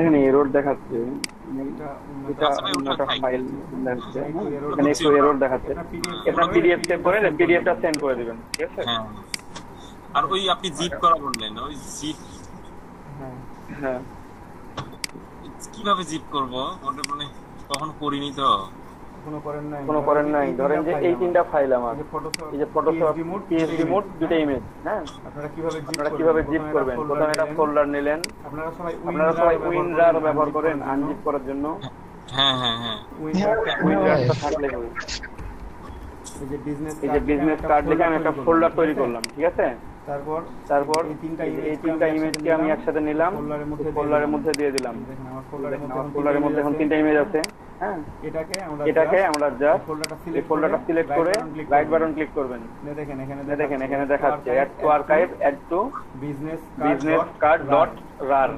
এখানে এরর দেখাচ্ছে। এটা আচ্ছা ভাই, অন্য ওটা একটা fine। ফাইল দেখাচ্ছে একটু error এখানে একটু এরর দেখাচ্ছে আপনার পিডিএফ সেভ করে পিডিএফটা সেন্ড করে দিবেন ঠিক আছে হ্যাঁ আর ওই আপনি জিপ করা বললেন ওই জিপ হ্যাঁ হ্যাঁ কিভাবে জিপ করব ওটা মানে কখনো করিনি তো। কোনো করেন নাই ধরেন যে এই তিনটা ফাইল আমার এই যে ফটোশপ এই যে ফটোশপ পিএসডি মোড দুটো ইমেজ হ্যাঁ আপনারা কিভাবে জিপ করবেন প্রথমে একটা ফোল্ডার নিলেন আপনারা সবাই উইনরার ব্যবহার করেন আনজিপ করার জন্য হ্যাঁ হ্যাঁ হ্যাঁ উইনরারটা থাকলে হবে এই যে এই যে বিজনেস কার্ড লিখে আমি একটা ফোল্ডার তৈরি করলাম ঠিক আছে তারপর এই তিনটা ইমেজকে আমি একসাথে নিলাম ফোল্ডারের মধ্যে দিয়ে দিলাম দেখেন আমার আমার ফোল্ডারের মধ্যে এখন তিনটা ইমেজ আছে হ্যাঁ এটাকে আমরা জাস্ট এই ফোল্ডারটা সিলেক্ট করে রাইট বাটন ক্লিক করবেন দেখেন এখানে দেখাচ্ছে add to archive add to business card dot rar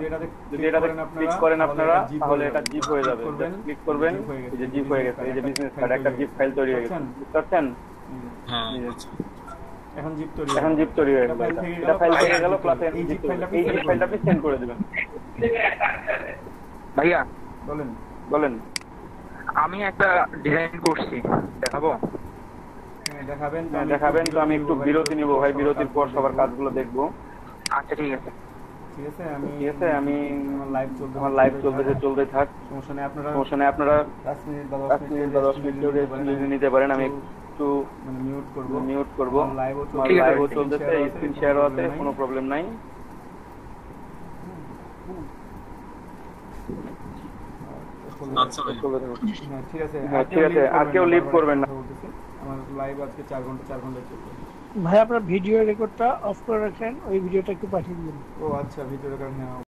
যদি এটাতে ক্লিক করেন আপনারা তাহলে এটা জিপ হয়ে যাবে ক্লিক করবেন এই যে জিপ হয়ে গেছে এই যে বিজনেস কার্ড একটা জিপ ফাইল তৈরি হয়ে গেছে বুঝতে পারছেন হ্যাঁ এখন জিপ তৈরি হয়ে গেল এটা ফাইল থেকে গেল প্লাস এই জিপ ফাইলটা আপনি সেন্ড করে দিবেন ভাইয়া বলেন আমি একটা ডিজাইন করছি দেখাবো? দেখাবেন তো আমি একটু বিরতি নিব ভাই বিরতির পর সবার কাজগুলো দেখবো আচ্ছা ঠিক আছে আমি আমার লাইভ চলতে থাক সমস্যা নেই আপনারা 5 মিনিট বা 10 মিনিট নিতে পারেন আমি একটু মিউট করবো আমার লাইভও চলতেছে স্ক্রিন শেয়ারও আছে কোনো প্রবলেম নাই আচ্ছা ভাই ঠিক আছে আর কেউ লিভ করবেন না আমার লাইভ আজকে 4 ঘন্টা চলবে ভাই আপনার ভিডিও রেকর্ডটা অফ করে রাখেন ওই ভিডিওটা একটু পাঠিয়ে দিন ও আচ্ছা ভিডিও রেকর্ড হ্যাঁ